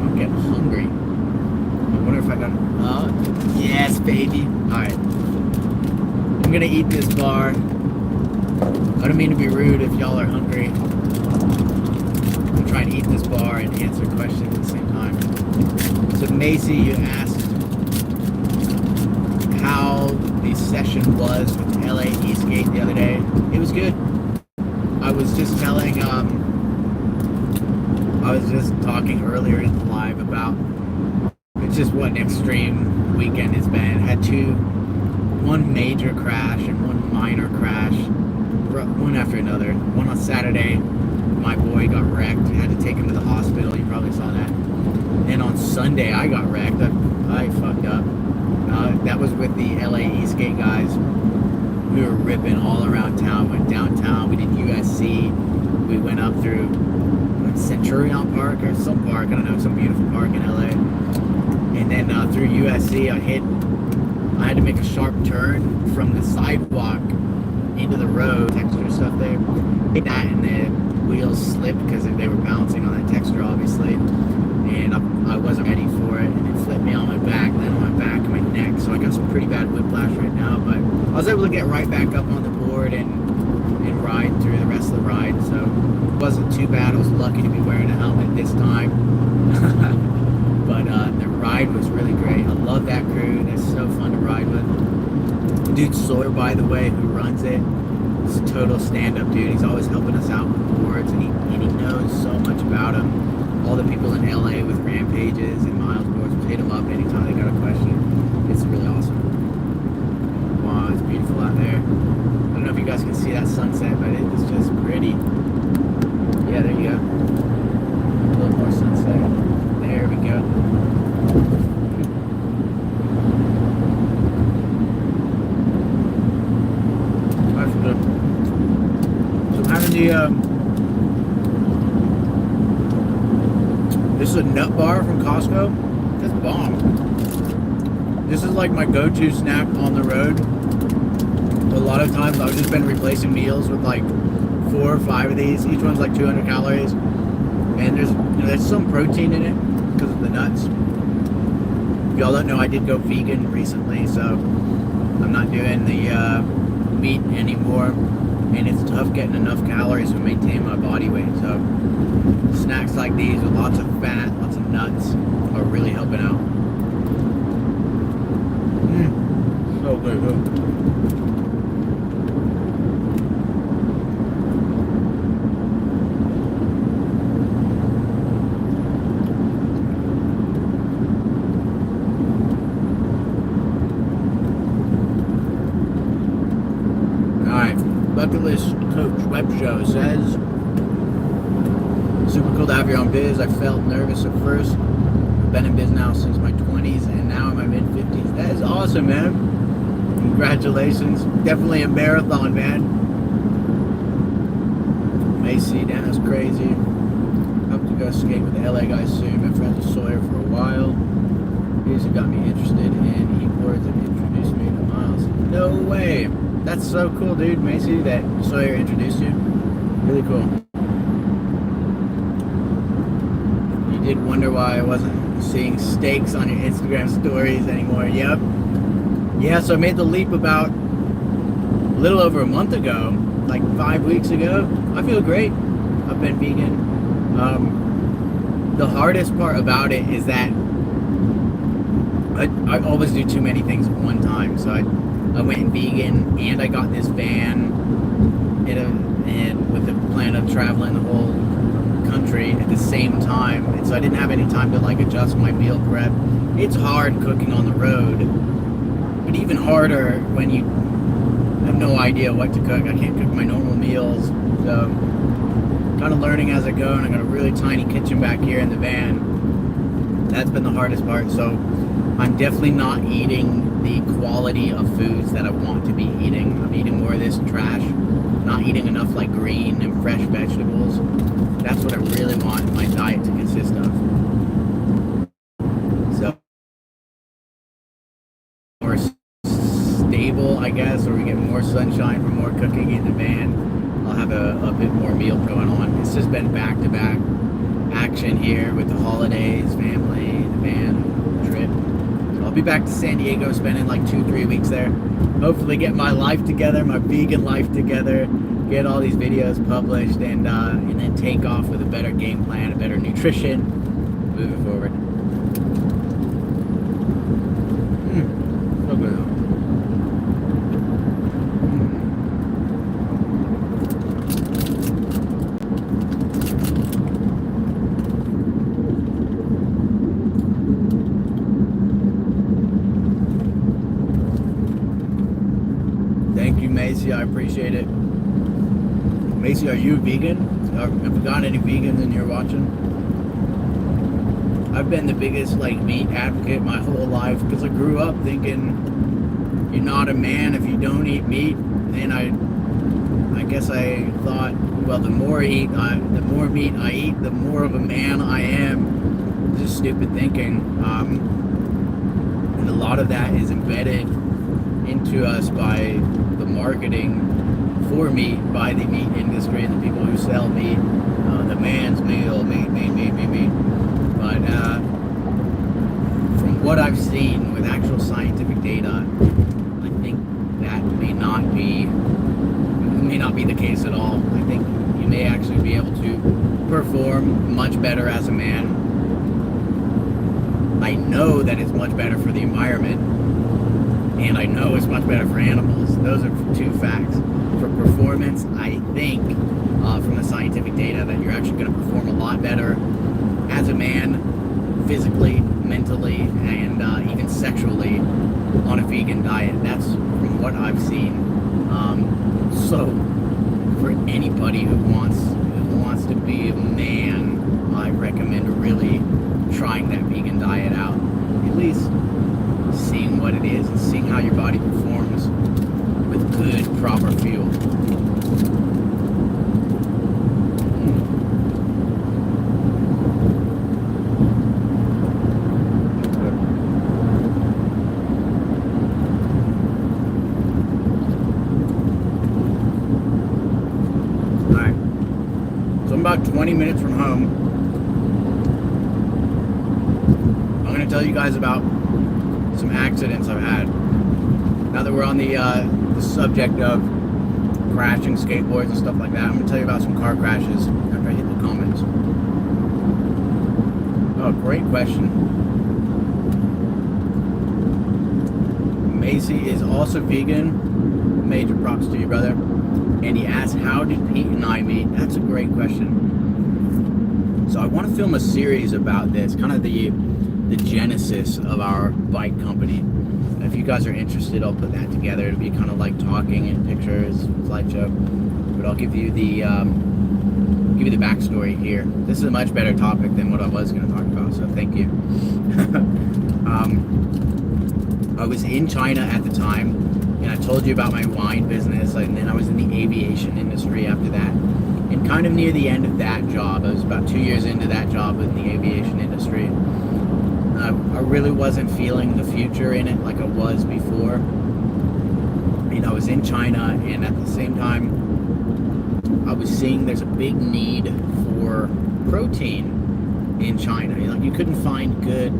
I'm getting hungry. I wonder if I got yes, baby. Alright. I'm gonna eat this bar. I don't mean to be rude if y'all are hungry. I'm trying to eat this bar and answer questions at the same time. So Macy, you asked how the session was with LA Eastgate the other day. It was good. I was just talking earlier in the live about just what an extreme weekend has been. Had one major crash and one minor crash, one after another. One on Saturday, my boy got wrecked, had to take him to the hospital. You probably saw that. And on Sunday, I got wrecked. I fucked up. That was with the LA Eastgate guys. We were ripping all around town, went downtown, we did USC, we went up through Centurion Park or some park, I don't know, some beautiful park in LA. And then through USC, I had to make a sharp turn from the sidewalk into the road. Texture stuff there. Hit that, and the wheels slipped because they were bouncing on that texture, obviously. And I wasn't ready for it, and it flipped me on my back, then on my back and my neck. So I got some pretty bad whiplash right now, but I was able to get right back up on the board and ride through the rest of the ride. So it wasn't too bad. I was lucky to be wearing a helmet this time. But the ride was really great. I love that crew. They're so fun to ride with. Dude Sawyer, by the way, who runs it, is a total stand-up dude. He's always helping us out with boards, and he knows so much about them. All the people in LA with Rampages and Miles boards will hit him up anytime they got a question. It's really awesome. Wow, it's beautiful out there. I don't know if you guys can see that sunset, but it is just pretty. Yeah, there you go. A little more sunset. There we go. That's good. So I'm having this is a nut bar from Costco. That's bomb. This is like my go-to snack on the road. A lot of times I've just been replacing meals with like 4 or 5 of these. Each one's like 200 calories. And there's some protein in it because of the nuts. If y'all don't know, I did go vegan recently, so I'm not doing the meat anymore. And it's tough getting enough calories to maintain my body weight. So snacks like these with lots of fat, lots of nuts are really helping out. So good. Bucket List Coach Web Show says, Super cool to have your own biz. I felt nervous at first. I've been in biz now since my 20s and now in my mid-50s. That is awesome, man. Congratulations. Definitely a marathon, man. Macy, damn, that's crazy. Hope to go skate with the LA guys soon. Been friends with Sawyer for a while. He's got me interested in e-boards and introduced me to Miles. No way. That's so cool, dude. Macy, that Sawyer introduced you. Really cool. You did wonder why I wasn't seeing steaks on your Instagram stories anymore. Yep. Yeah, so I made the leap about a little over a month ago, like 5 weeks ago. I feel great. I've been vegan. The hardest part about it is that I always do too many things at one time. So I went vegan and I got this van and with the plan of traveling the whole country at the same time. And so I didn't have any time to like adjust my meal prep. It's hard cooking on the road, but even harder when you have no idea what to cook. I can't cook my normal meals. So kind of learning as I go, and I got a really tiny kitchen back here in the van. That's been the hardest part. So I'm definitely not eating the quality of foods that I want to be eating. I'm eating more of this trash, not eating enough like green and fresh vegetables. That's what I really want my diet to consist of. So more stable, I guess, or we get more sunshine from more cooking in the van. I'll have a bit more meal going on. It's just been back-to-back action here with the holidays, family, the van trip. So I'll be back to San Diego, spending like 2-3 weeks there. Hopefully get my life together, my vegan life together, get all these videos published, and then take off with a better game plan, a better nutrition, moving forward. So good. Thank you, Macy. I appreciate it. Macy, are you vegan? Have you got any vegans in here watching? I've been the biggest like meat advocate my whole life because I grew up thinking you're not a man if you don't eat meat. And I guess I thought, well, the more meat I eat, the more of a man I am. Just stupid thinking. And a lot of that is embedded into us by the marketing for meat, by the meat industry and the people who sell meat. The man's meal, meat. But from what I've seen with actual scientific data, I think that may not be the case at all. I think you may actually be able to perform much better as a man. I know that it's much better for the environment, and I know it's much better for animals. Those are two facts. For performance, I think from the scientific data that you're actually going to perform a lot better as a man, physically, mentally, and even sexually on a vegan diet. That's from what I've seen. So for anybody who wants to be a man, I recommend really trying that vegan diet out. At least seeing what it is and seeing how your body performs with good, proper fuel. Alright. So I'm about 20 minutes from home. I'm going to tell you guys about some accidents I've had. Now that we're on the subject of crashing skateboards and stuff like that, I'm going to tell you about some car crashes after I hit the comments. Oh, great question. Macy is also vegan. Major props to you, brother. And he asked, how did Pete and I meet? That's a great question. So I want to film a series about this, kind of the genesis of our bike company. If you guys are interested, I'll put that together. It'll be kind of like talking and pictures, slideshow. But I'll give you the give you the backstory here. This is a much better topic than what I was going to talk about, so thank you. I was in China at the time, and I told you about my wine business, and then I was in the aviation industry after that. And kind of near the end of that job, I was about 2 years into that job in the aviation industry. I really wasn't feeling the future in it like I was before. I was in China, and at the same time, I was seeing there's a big need for protein in China. You couldn't find good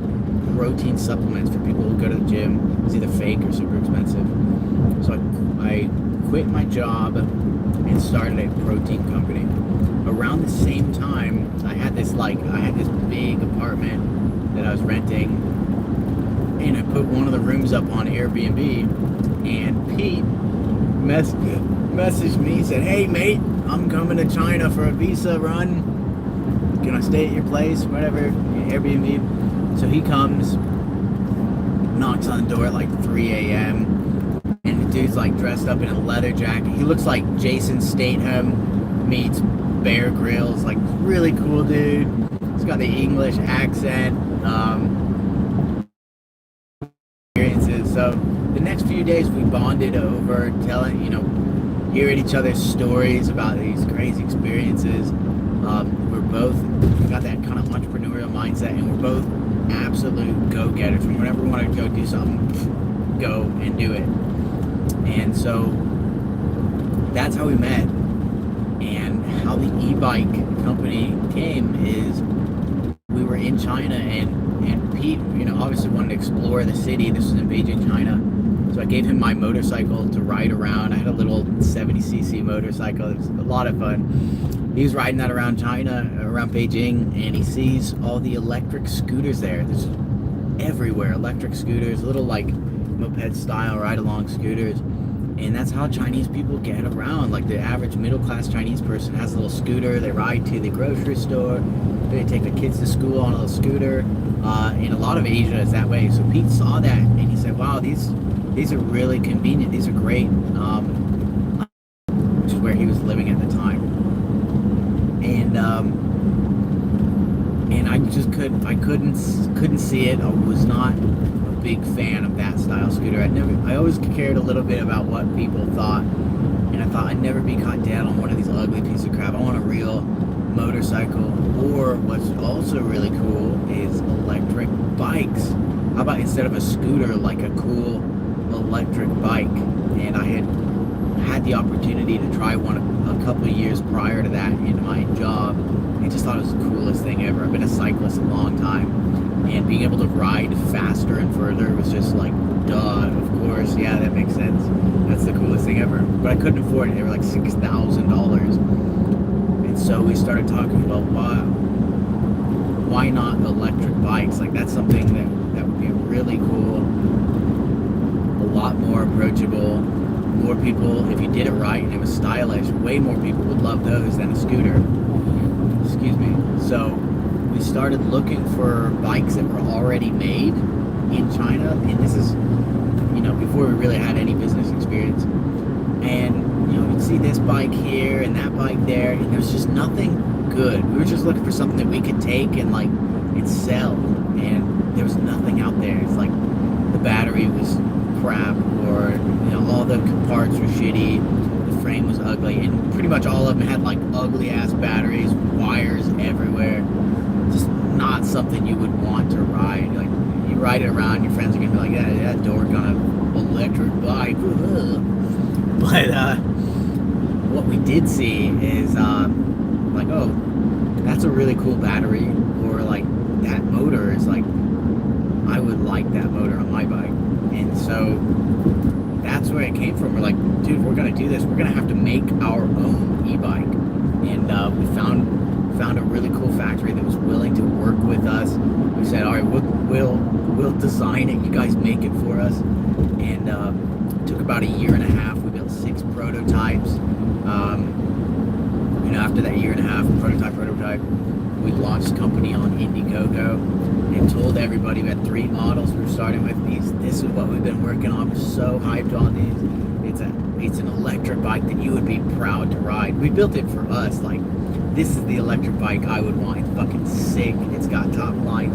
protein supplements for people who go to the gym. It's either fake or super expensive. So I quit my job and started a protein company. Around the same time, I had this big apartment that I was renting, and I put one of the rooms up on Airbnb, and Pete messaged me, said, "Hey mate, I'm coming to China for a visa run. Can I stay at your place?" Whatever, Airbnb. So he comes, knocks on the door at like 3 a.m. and the dude's like dressed up in a leather jacket. He looks like Jason Statham meets Bear Grylls, like really cool dude. He's got the English accent. Experiences. So the next few days we bonded over telling, hearing each other's stories about these crazy experiences. We got that kind of entrepreneurial mindset, and we're both absolute go-getters. Whenever we want to go do something, go and do it. And so that's how we met. And how the e-bike company came is we were in China, and Pete, obviously wanted to explore the city. This was in Beijing, China. So I gave him my motorcycle to ride around. I had a little 70cc motorcycle. It was a lot of fun. He was riding that around China, around Beijing, and he sees all the electric scooters there. There's everywhere, electric scooters, little like moped style ride-along scooters. And that's how Chinese people get around. Like the average middle-class Chinese person has a little scooter. They ride to the grocery store. They take the kids to school on a little scooter. And a lot of Asia is that way. So Pete saw that, and he said, "Wow, these are really convenient. These are great." Which is where he was living at the time. And I just couldn't see it. I was not a big fan of that style scooter. I always cared a little bit about what people thought, and I thought I'd never be caught dead on one of these ugly pieces of crap. I want a real motorcycle. Or what's also really cool is electric bikes. How about instead of a scooter, like a cool electric bike? And I had the opportunity to try one a couple of years prior to that in my job. I just thought it was the coolest thing ever. I've been a cyclist a long time, and being able to ride faster and further was just like, duh, of course, yeah, that makes sense. That's the coolest thing ever. But I couldn't afford it. They were like $6,000. And so we started talking about why not electric bikes? Like that's something that would be really cool, a lot more approachable. More people, if you did it right and it was stylish, way more people would love those than a scooter. Excuse me. So we started looking for bikes that were already made in China, and this is, before we really had any business experience. And, you'd see this bike here and that bike there, and there's just nothing good. We were just looking for something that we could take and sell, and there was nothing out there. It's like the battery was crap, or all the parts were shitty, the frame was ugly, and pretty much all of them had like ugly ass batteries, wires everywhere. Just not something you would want to ride. Like you ride it around, your friends are gonna be like, "Yeah, that dork on an electric bike." But what we did see is like, oh, that's a really cool battery, or like that motor is like, I would like that motor on my bike. And so that's where it came from. We're like, dude, we're gonna do this. We're gonna have to make our own e-bike. And we found a really cool factory that was willing to work with us. We said, all right, we'll design it. You guys make it for us. And it took about a year and a half. We built 6 prototypes. After that year and a half, prototype, we launched the company on Indiegogo and told everybody we had 3 models we were starting with. This is what we've been working on. We're so hyped on these. It's a it's an electric bike that you would be proud to ride. We built it for us. Like, this is the electric bike I would want. It's fucking sick. It's got top line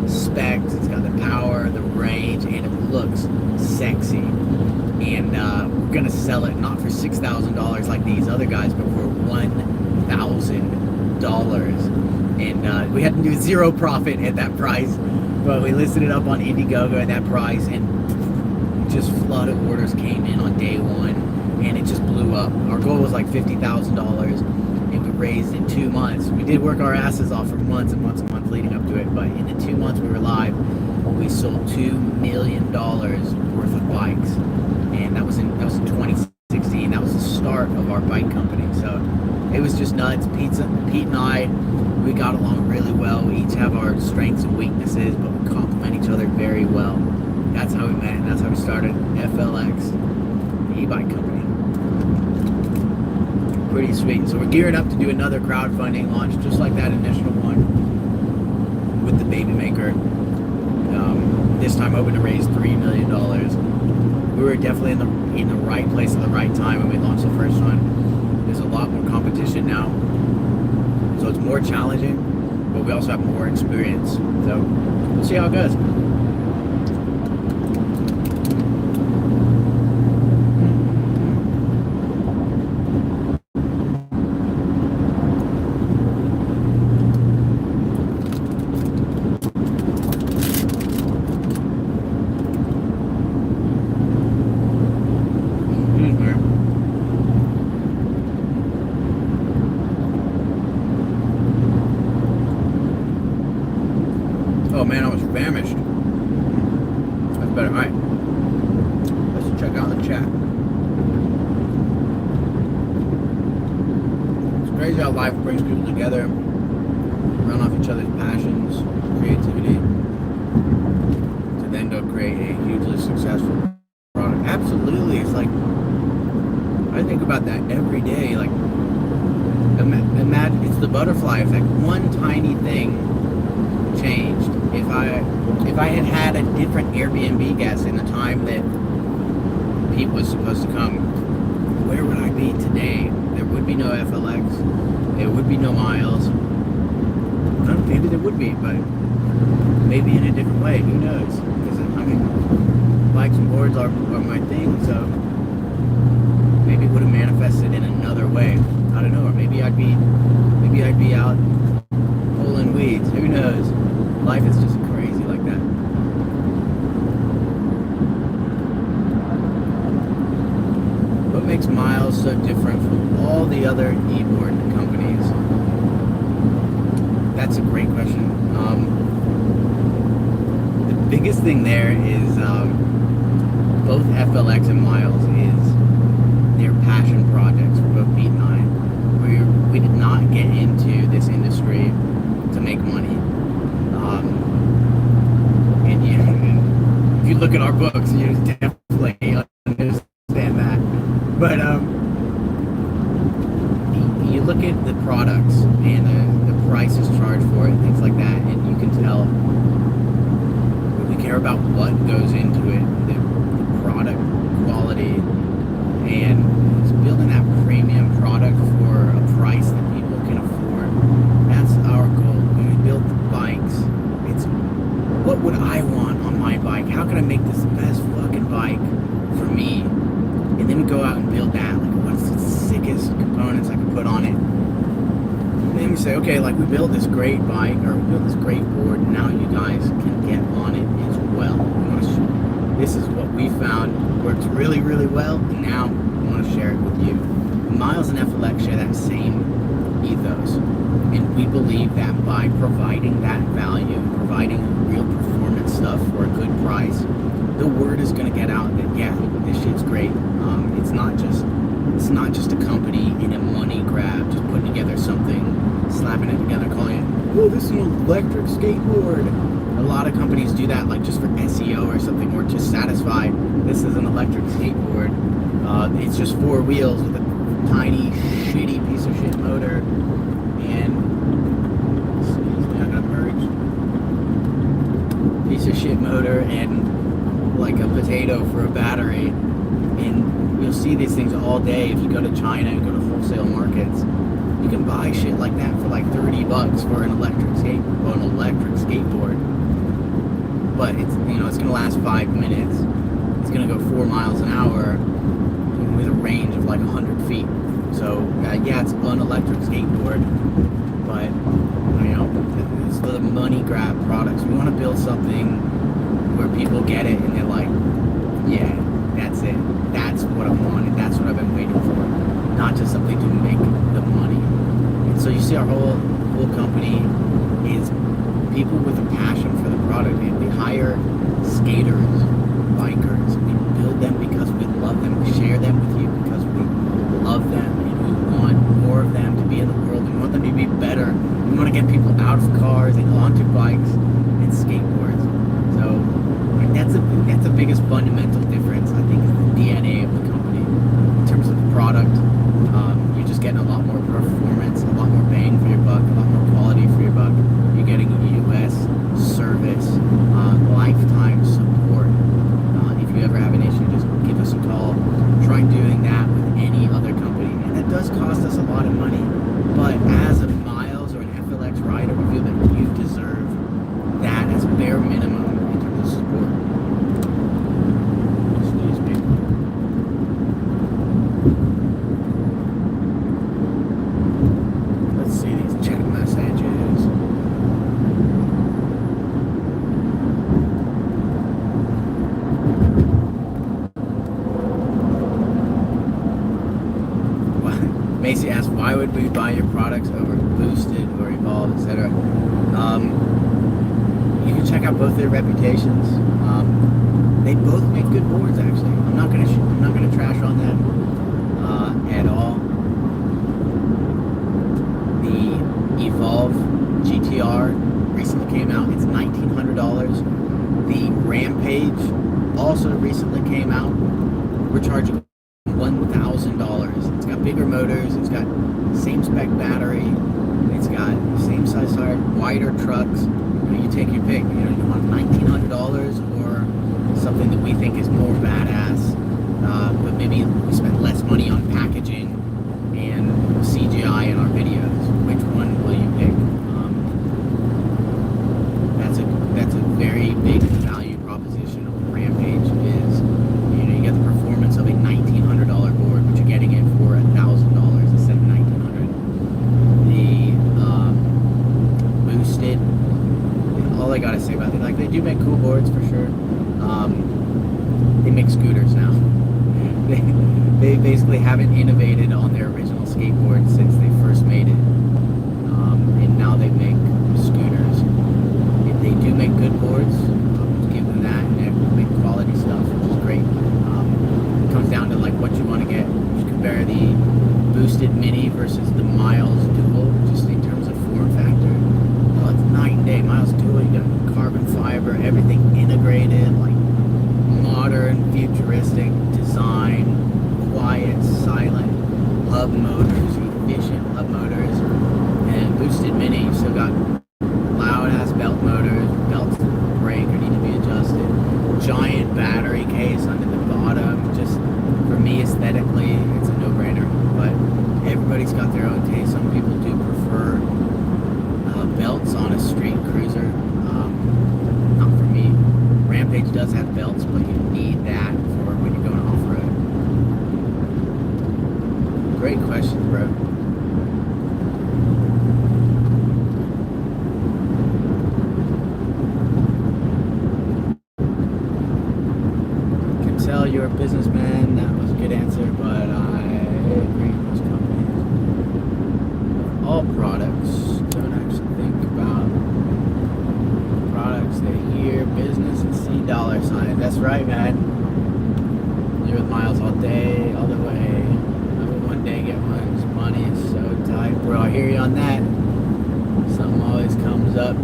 specs. It's got the power, the range, and it looks sexy. And we're gonna sell it not for $6,000 like these other guys, but for $1,000. And we had to do zero profit at that price, but we listed it up on Indiegogo at that price, and just flood of orders came in on day one, and it just blew up. Our goal was like $50,000, and we raised in 2 months. We did work our asses off for months and months and months leading up to it, but in the 2 months we were live, we sold $2 million worth of bikes, and that was in 2016. That was the start of our bike company. So it was just nuts. Pete and I, we got along really well. We each have our strengths and weaknesses, but we complement each other very well. That's how we met, and that's how we started FLX, the e-bike company. Pretty sweet. So we're gearing up to do another crowdfunding launch, just like that initial one with the BABYMAKER. This time hoping to raise $3 million. We were definitely in the right place at the right time when we launched the first one. There's a lot more competition now, so it's more challenging, but we also have more experience. So we'll see how it goes. Oh man, I was famished. That's better. Alright. Let's check out the chat. It's crazy how life brings people together, run off each other's passions, creativity, to then go create a hugely successful product. Absolutely. It's like, I think about that every day. Like, imagine, it's the butterfly effect. One tiny thing changed. If I had a different Airbnb guest in the time that Pete was supposed to come, where would I be today? There would be no FLX. There would be no miles. Well, maybe there would be, but maybe in a different way. Who knows? Because I mean, bikes and boards are my thing, so maybe it would have manifested in another way. I don't know. Or maybe I'd be out pulling weeds. Who knows? Life is just crazy like that. What makes Miles so different from all the other e-board companies? That's a great question. The biggest thing there is both FLX and Miles is their passion projects for both Pete and I. We did not get into this industry to make money. And if you look at our books, you definitely understand that. But you look at the products and the prices charged for it, things like that, and you can tell we care about what goes into it, the product quality, and it's building that premium product for a price that people can afford. That's our goal. When we build the bikes, it's what would I want on my bike? How can I make this the best fucking bike for me? And then we go out and build that. Like, what's the sickest components I can put on it? And then we say, okay, like, we build this great bike, or we build this great board, and now you guys can get on it as well. This is what we found works really, really well, and now I want to share it with you. Miles and FLX share that same ethos, and we believe that by providing that value, providing real performance stuff for a good price, the word is going to get out that, yeah, this shit's great. It's not just a company in a money grab, just putting together something, slapping it together, calling it, oh, this is an electric skateboard. A lot of companies do that, like just for SEO or something, or just satisfied. This is an electric skateboard. It's just 4 wheels with a tiny, shitty piece of shit motor, and excuse me, I got merged. Piece of shit motor and like a potato for a battery, and you'll see see these things all day. If you go to China and go to wholesale markets, you can buy shit like that for like $30 for an electric skateboard. But it's, you know, it's gonna last 5 minutes. It's gonna go 4 miles an hour with a range of like 100 feet. So yeah, it's an electric skateboard, but you know, it's the money grab products. We want to build something where people get it and they're like, yeah, that's it. That's what I wanted. That's what I've been waiting for. Not just something to make the money. And so you see our whole company is people with a passion for the product. And we hire skaters, bikers. We build them because we love them. We share them with you because we love them. And we want more of them to be in the world. We want them to be better. We want to get people out of cars and onto bikes and skateboards. So that's the biggest fundamental difference, I think, is the DNA of the company. In terms of the product, you're just getting a lot more performance, a lot more bang for your buck, a lot more quality for your buck. You're getting US service, lifetime support. If you ever have an issue, just give us a call. Try doing that with any other company. And that does cost us a lot of money, but as a Miles or an FLX rider, we feel that you deserve that as bare minimum in terms of support. Excuse me. Let's see these chat messages. Macy asked, why would we buy your products over Boosted or Evolve, etc.? You can check out both their reputations. They both make good boards, actually. I'm not gonna trash on them at all. The Evolve GTR recently came out. It's $1,900. The Rampage also recently came out. We're charging $1,000. It's got bigger motors, it's got same spec battery, it's got same size tire, wider trucks. You take your pick. You know, you want $1,900 or something that we think is more badass, but maybe we spend less money on packaging and CGI in our videos. Which one will you pick? That's a very big value proposition of Rampage. Is, you know, you get the performance of a $1,900 board, but you're getting it for $1,000 instead of $1,900. The Boosted, all I gotta say about it, like, they do make cool boards for sure. They make scooters now. They basically haven't innovated on their original skateboard since they first made it, and now they make scooters. They do make good boards. I'll give them that, and they make quality stuff, which is great. It comes down to like what you want to get. You compare the Boosted Mini versus the Miles Dual, just in terms of form factor. Well, it's night and day. Miles Dual, you got carbon fiber, everything integrated, like modern, futuristic design, quiet, silent hub motors, efficient hub motors. And Boosted Mini, you still got loud ass belt motors, belts that break or need to be adjusted, giant battery case under the bottom. Just for me, aesthetically, it's a no-brainer. But everybody's got their own taste. Some people do prefer belts on a street cruiser. Not for me. Rampage does have belts, but you need that for when you're going off-road. Great questions, bro. Can tell you're a businessman. That was a good answer, but I agree with most companies. All products don't actually think about products. They hear business and see dollar signs. That's right, man. You're with Miles all day, all the way. I will one day get one. This money is so tight, bro. I hear you on that. Something always comes up.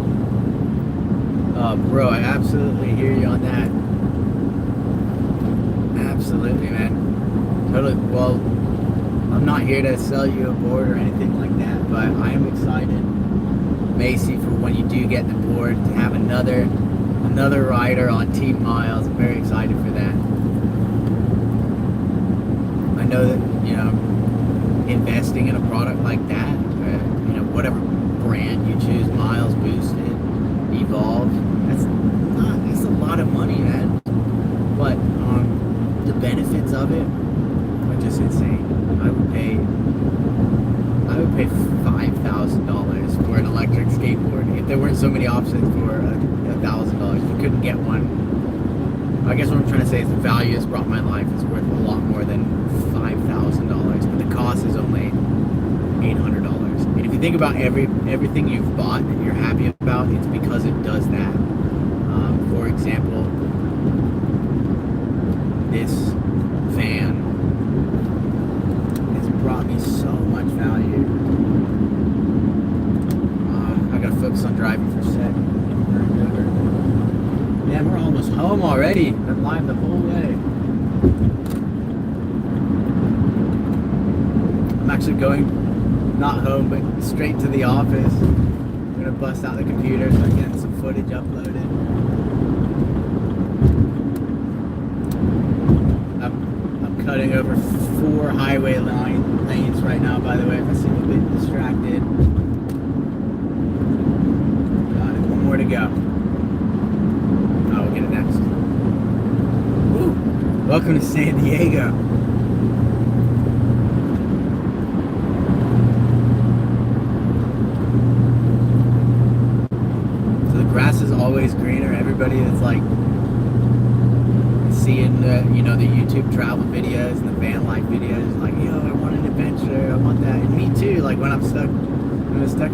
Bro, I absolutely hear you on that. Absolutely, man. Totally. Well, I'm not here to sell you a board or anything like that, but I am excited, Macy, for when you do get the board, to have another rider on Team Miles. I'm very excited for that. know that, you know, investing in a product like that, you know, whatever brand you choose, Miles, Boosted, Evolve, that's a lot of money, man. But the benefits of it are just insane. I would pay $5,000 for an electric skateboard if there weren't so many options for $1,000. You couldn't get one. I guess what I'm trying to say is the value it's brought my life is worth a lot more than $5,000, but the cost is only $800. And if you think about everything you've bought that you're happy about, it's because it does that. For example, this van has brought me so much value. I gotta focus on driving for a sec. Yeah, we're almost home already. Been live the whole way. I'm actually going, not home, but straight to the office. I'm gonna bust out the computer, start getting some footage uploaded. I'm cutting over 4 highway lanes right now, by the way, if I seem a bit distracted. Got it, one more to go. We'll get it next. Woo. Welcome to San Diego. So the grass is always greener. Everybody that's like seeing the, you know, the YouTube travel videos and the van life videos, like, yo, I want an adventure, I want that. And me too. Like when I'm stuck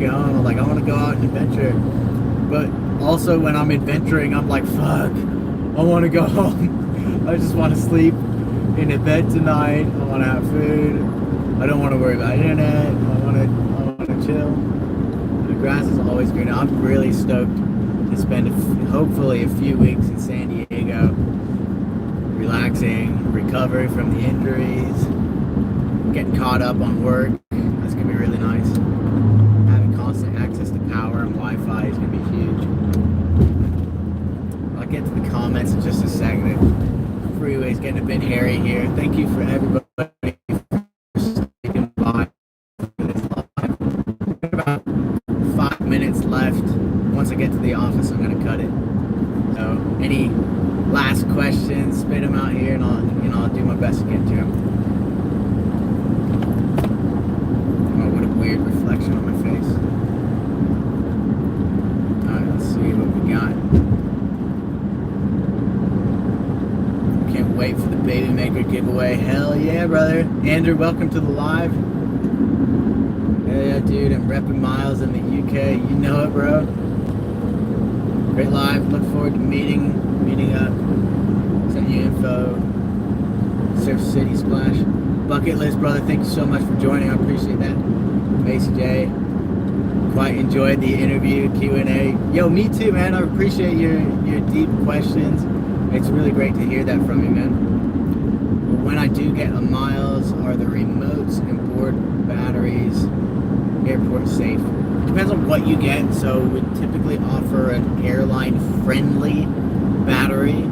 at home, I'm like, I want to go out and adventure. But also when I'm adventuring, I'm like, fuck, I want to go home. I just want to sleep in a bed tonight. I want to have food. I don't want to worry about internet. I want to chill. The grass is always greener. I'm really stoked to spend hopefully a few weeks in San Diego, relaxing, recovering from the injuries, getting caught up on work. That's gonna be really nice. Having constant access to power and Wi-Fi is gonna be huge. I'll get to the comments in just a second. The freeway's getting a bit hairy here. Thank you for everybody for sticking by for this live. About 5 minutes left. Once I get to the office, I'm gonna cut it. So any last questions, spit them out here, and I'll do my best to get to them. Oh, what a weird reflection on my face. Alright, let's see what we got. Can't wait for the BABYMAKER giveaway. Hell yeah, brother. Andrew, welcome to the live. Hell yeah, dude. I'm repping Miles in the UK. You know it, bro. Great live. Look forward to meeting up. Send you info. Surf City Splash. Bucket list, brother. Thank you so much for joining. I appreciate that. Macy J. Quite enjoyed the interview, Q&A. Yo, me too, man. I appreciate your deep questions. It's really great to hear that from you, man. When I do get a Miles, are the remotes and board batteries airport safe? Depends on what you get. So we typically offer an airline-friendly battery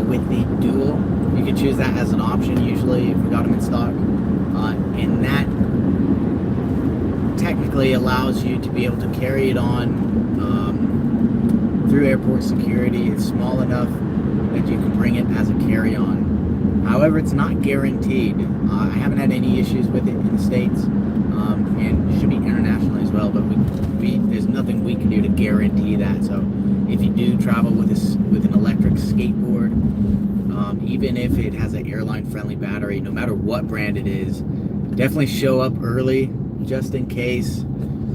with the dual. You can choose that as an option usually if we got them in stock. And that technically allows you to be able to carry it on through airport security. It's small enough that you can bring it as a carry-on. However, it's not guaranteed. I haven't had any issues with it in the States, and it should be internationally as well, but there's nothing we can do to guarantee that. So if you do travel with an electric skateboard, even if it has an airline-friendly battery, no matter what brand it is, definitely show up early just in case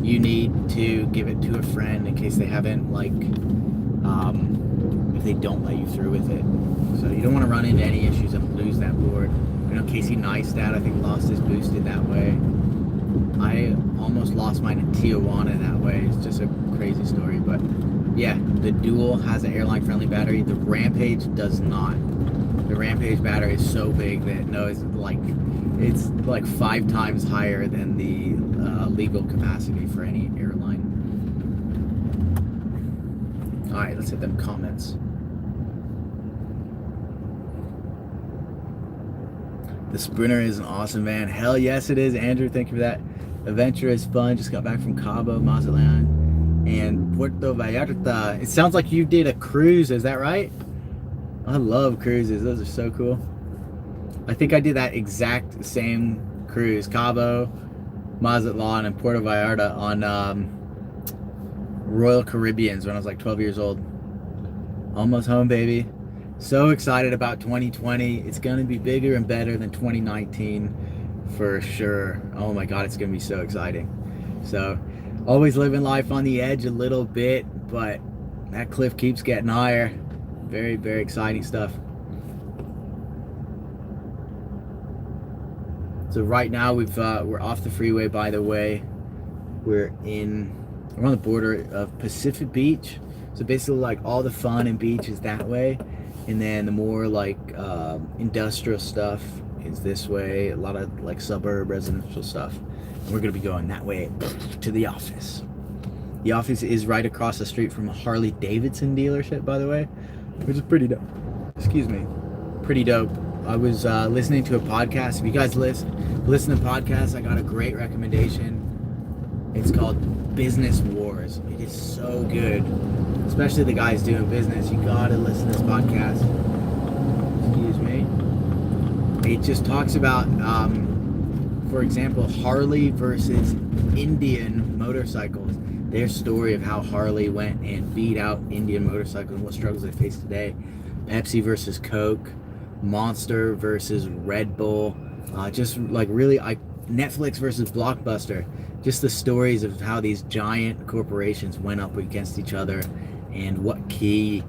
you need to give it to a friend in case they haven't, like, if they don't let you through with it. So you don't want to run into any issues and lose that board. I know Casey Neistat, I think, lost his Boosted that way. I almost lost mine in Tijuana that way. It's just a crazy story. But yeah, the Dual has an airline-friendly battery. The Rampage does not. The Rampage battery is so big that it's like 5 times higher than the legal capacity for any airline. All right, let's hit them comments. The Sprinter is an awesome van. Hell yes it is, Andrew. Thank you for that. Adventure is fun. Just got back from Cabo, Mazatlan, and Puerto Vallarta. It sounds like you did a cruise, is that right? I love cruises. Those are so cool. I think I did that exact same cruise. Cabo, Mazatlan, and Puerto Vallarta on Royal Caribbeans when I was like 12 years old. Almost home, baby. So excited about 2020. It's going to be bigger and better than 2019 for sure. Oh my God, it's going to be so exciting. So always living life on the edge a little bit, but that cliff keeps getting higher. Very, very exciting stuff. So right now we're off the freeway, by the way. We're on the border of Pacific Beach. So basically like all the fun and beach is that way. And then the more like industrial stuff is this way. A lot of like suburb residential stuff. And we're gonna be going that way to the office. The office is right across the street from a Harley Davidson dealership, by the way, which is pretty dope. Excuse me, pretty dope. I was listening to a podcast. If you guys listen to podcasts, I got a great recommendation. It's called Business Wars. It is so good, especially the guys doing business. You gotta listen to this podcast. Excuse me. It just talks about, for example, Harley versus Indian motorcycles. Their story of how Harley went and beat out Indian motorcycles and what struggles they face today. Pepsi versus Coke. Monster versus Red Bull. Just like really, Netflix versus Blockbuster. Just the stories of how these giant corporations went up against each other and what key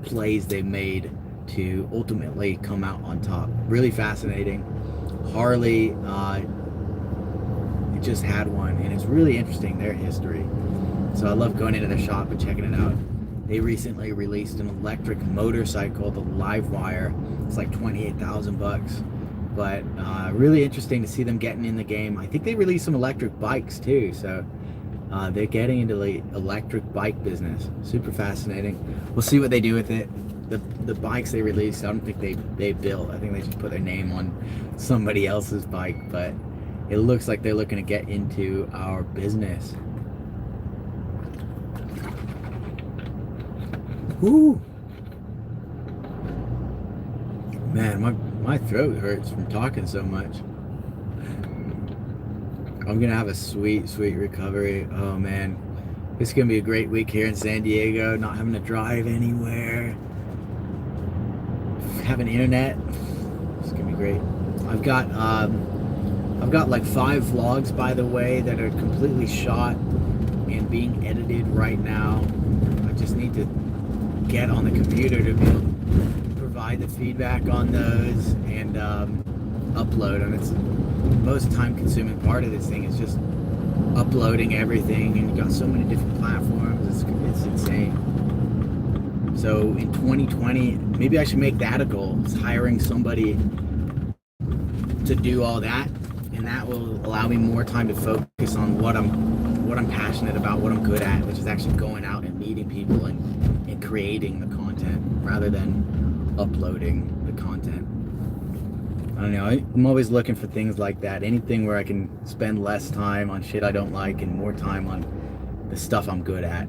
plays they made to ultimately come out on top. Really fascinating. Harley it just had one, and it's really interesting, their history. So I love going into their shop and checking it out. They recently released an electric motorcycle, the Livewire. It's like 28,000 bucks. But really interesting to see them getting in the game. I think they released some electric bikes too, so they're getting into the electric bike business. Super fascinating. We'll see what they do with it. The bikes they released, I don't think they built. I think they just put their name on somebody else's bike, but it looks like they're looking to get into our business. Woo! Man, my throat hurts from talking so much. I'm gonna have a sweet recovery. Oh man, it's gonna be a great week here in San Diego. Not having to drive anywhere. Having internet. It's gonna be great. I've got like 5 vlogs, by the way, that are completely shot and being edited right now. I just need to get on the computer to be able to provide the feedback on those and upload. And it's the most time-consuming part of this thing is just uploading everything, and you got so many different platforms. It's insane. So in 2020, maybe I should make that a goal. It's hiring somebody to do all that, and that will allow me more time to focus on what I'm passionate about, what I'm good at, which is actually going out and meeting people and creating the content rather than uploading the content. I don't know, I'm always looking for things like that. Anything where I can spend less time on shit I don't like and more time on the stuff I'm good at.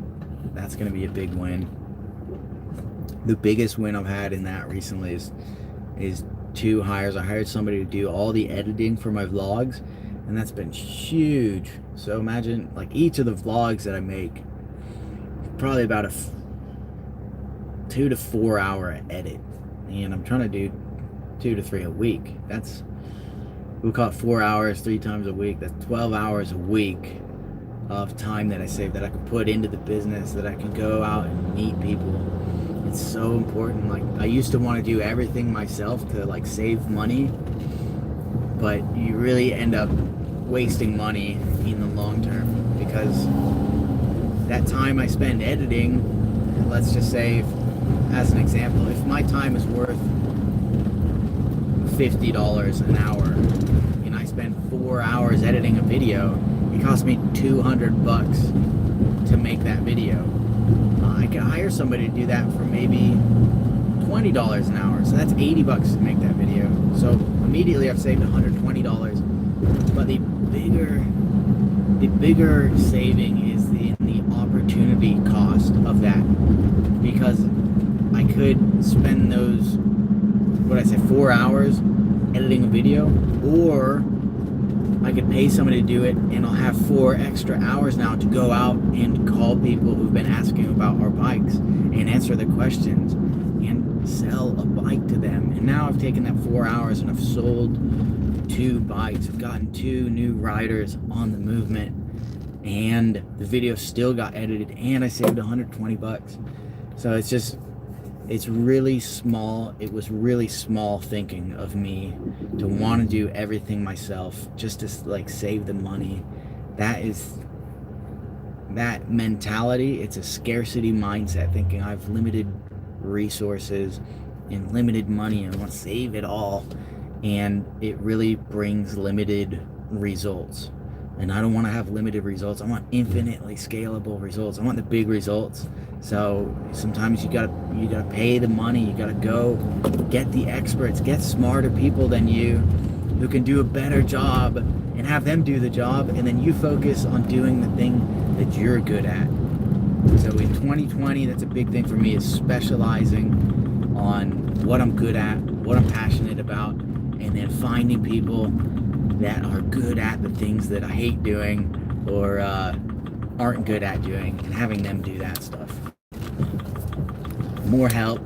That's gonna be a big win. The biggest win I've had in that recently is 2 hires. I hired somebody to do all the editing for my vlogs, and that's been huge. So imagine like each of the vlogs that I make, probably about a 2 to 4 hour edit, and I'm trying to do 2 to 3 a week. That's, we'll call it 4 hours 3 times a week. That's 12 hours a week of time that I save, that I can put into the business, that I can go out and meet people. It's so important. Like, I used to want to do everything myself to like save money, but you really end up wasting money in the long term, because that time I spend editing, let's just say, as an example, if my time is worth $50 an hour and I spend 4 hours editing a video, it costs me $200 to make that video. I can hire somebody to do that for maybe $20 an hour, so that's $80 to make that video. So immediately I've saved $120. But the bigger saving is the opportunity cost of that, because I could spend those, what I say, 4 hours editing a video, or I could pay somebody to do it, and I'll have 4 extra hours now to go out and call people who've been asking about our bikes and answer their questions and sell a bike to them. And now I've taken that 4 hours and I've sold 2 bikes. I've gotten 2 new riders on the movement, and the video still got edited, and I saved $120. So it's really small. It was really small thinking of me to want to do everything myself just to like save the money. That mentality, it's a scarcity mindset, thinking I have limited resources and limited money and I want to save it all, and it really brings limited results. And I don't want to have limited results. I want infinitely scalable results. I want the big results. So sometimes you gotta pay the money. You gotta go get the experts, get smarter people than you who can do a better job, and have them do the job, and then you focus on doing the thing that you're good at. So in 2020, that's a big thing for me, is specializing on what I'm good at, what I'm passionate about, and then finding people that are good at the things that I hate doing or aren't good at doing, and having them do that stuff. More help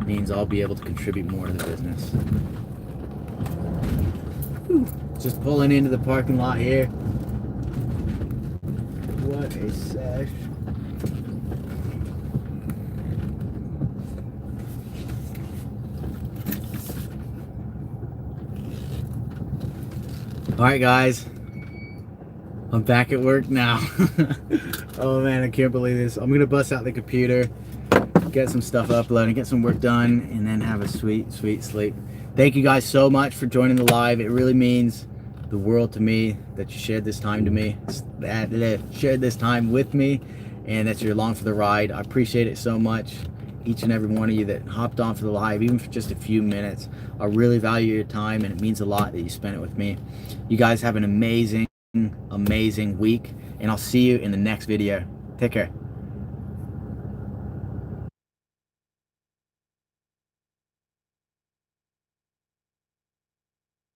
means I'll be able to contribute more to the business. Whew. Just pulling into the parking lot here. What a sesh. Alright guys, I'm back at work now. Oh man, I can't believe this. I'm gonna bust out the computer, get some stuff uploaded, get some work done, and then have a sweet sleep. Thank you guys so much for joining the live. It really means the world to me that you shared this time shared this time with me, and that you're along for the ride. I appreciate it so much. Each and every one of you that hopped on for the live, even for just a few minutes. I really value your time, and it means a lot that you spent it with me. You guys have an amazing week, and I'll see you in the next video. Take care.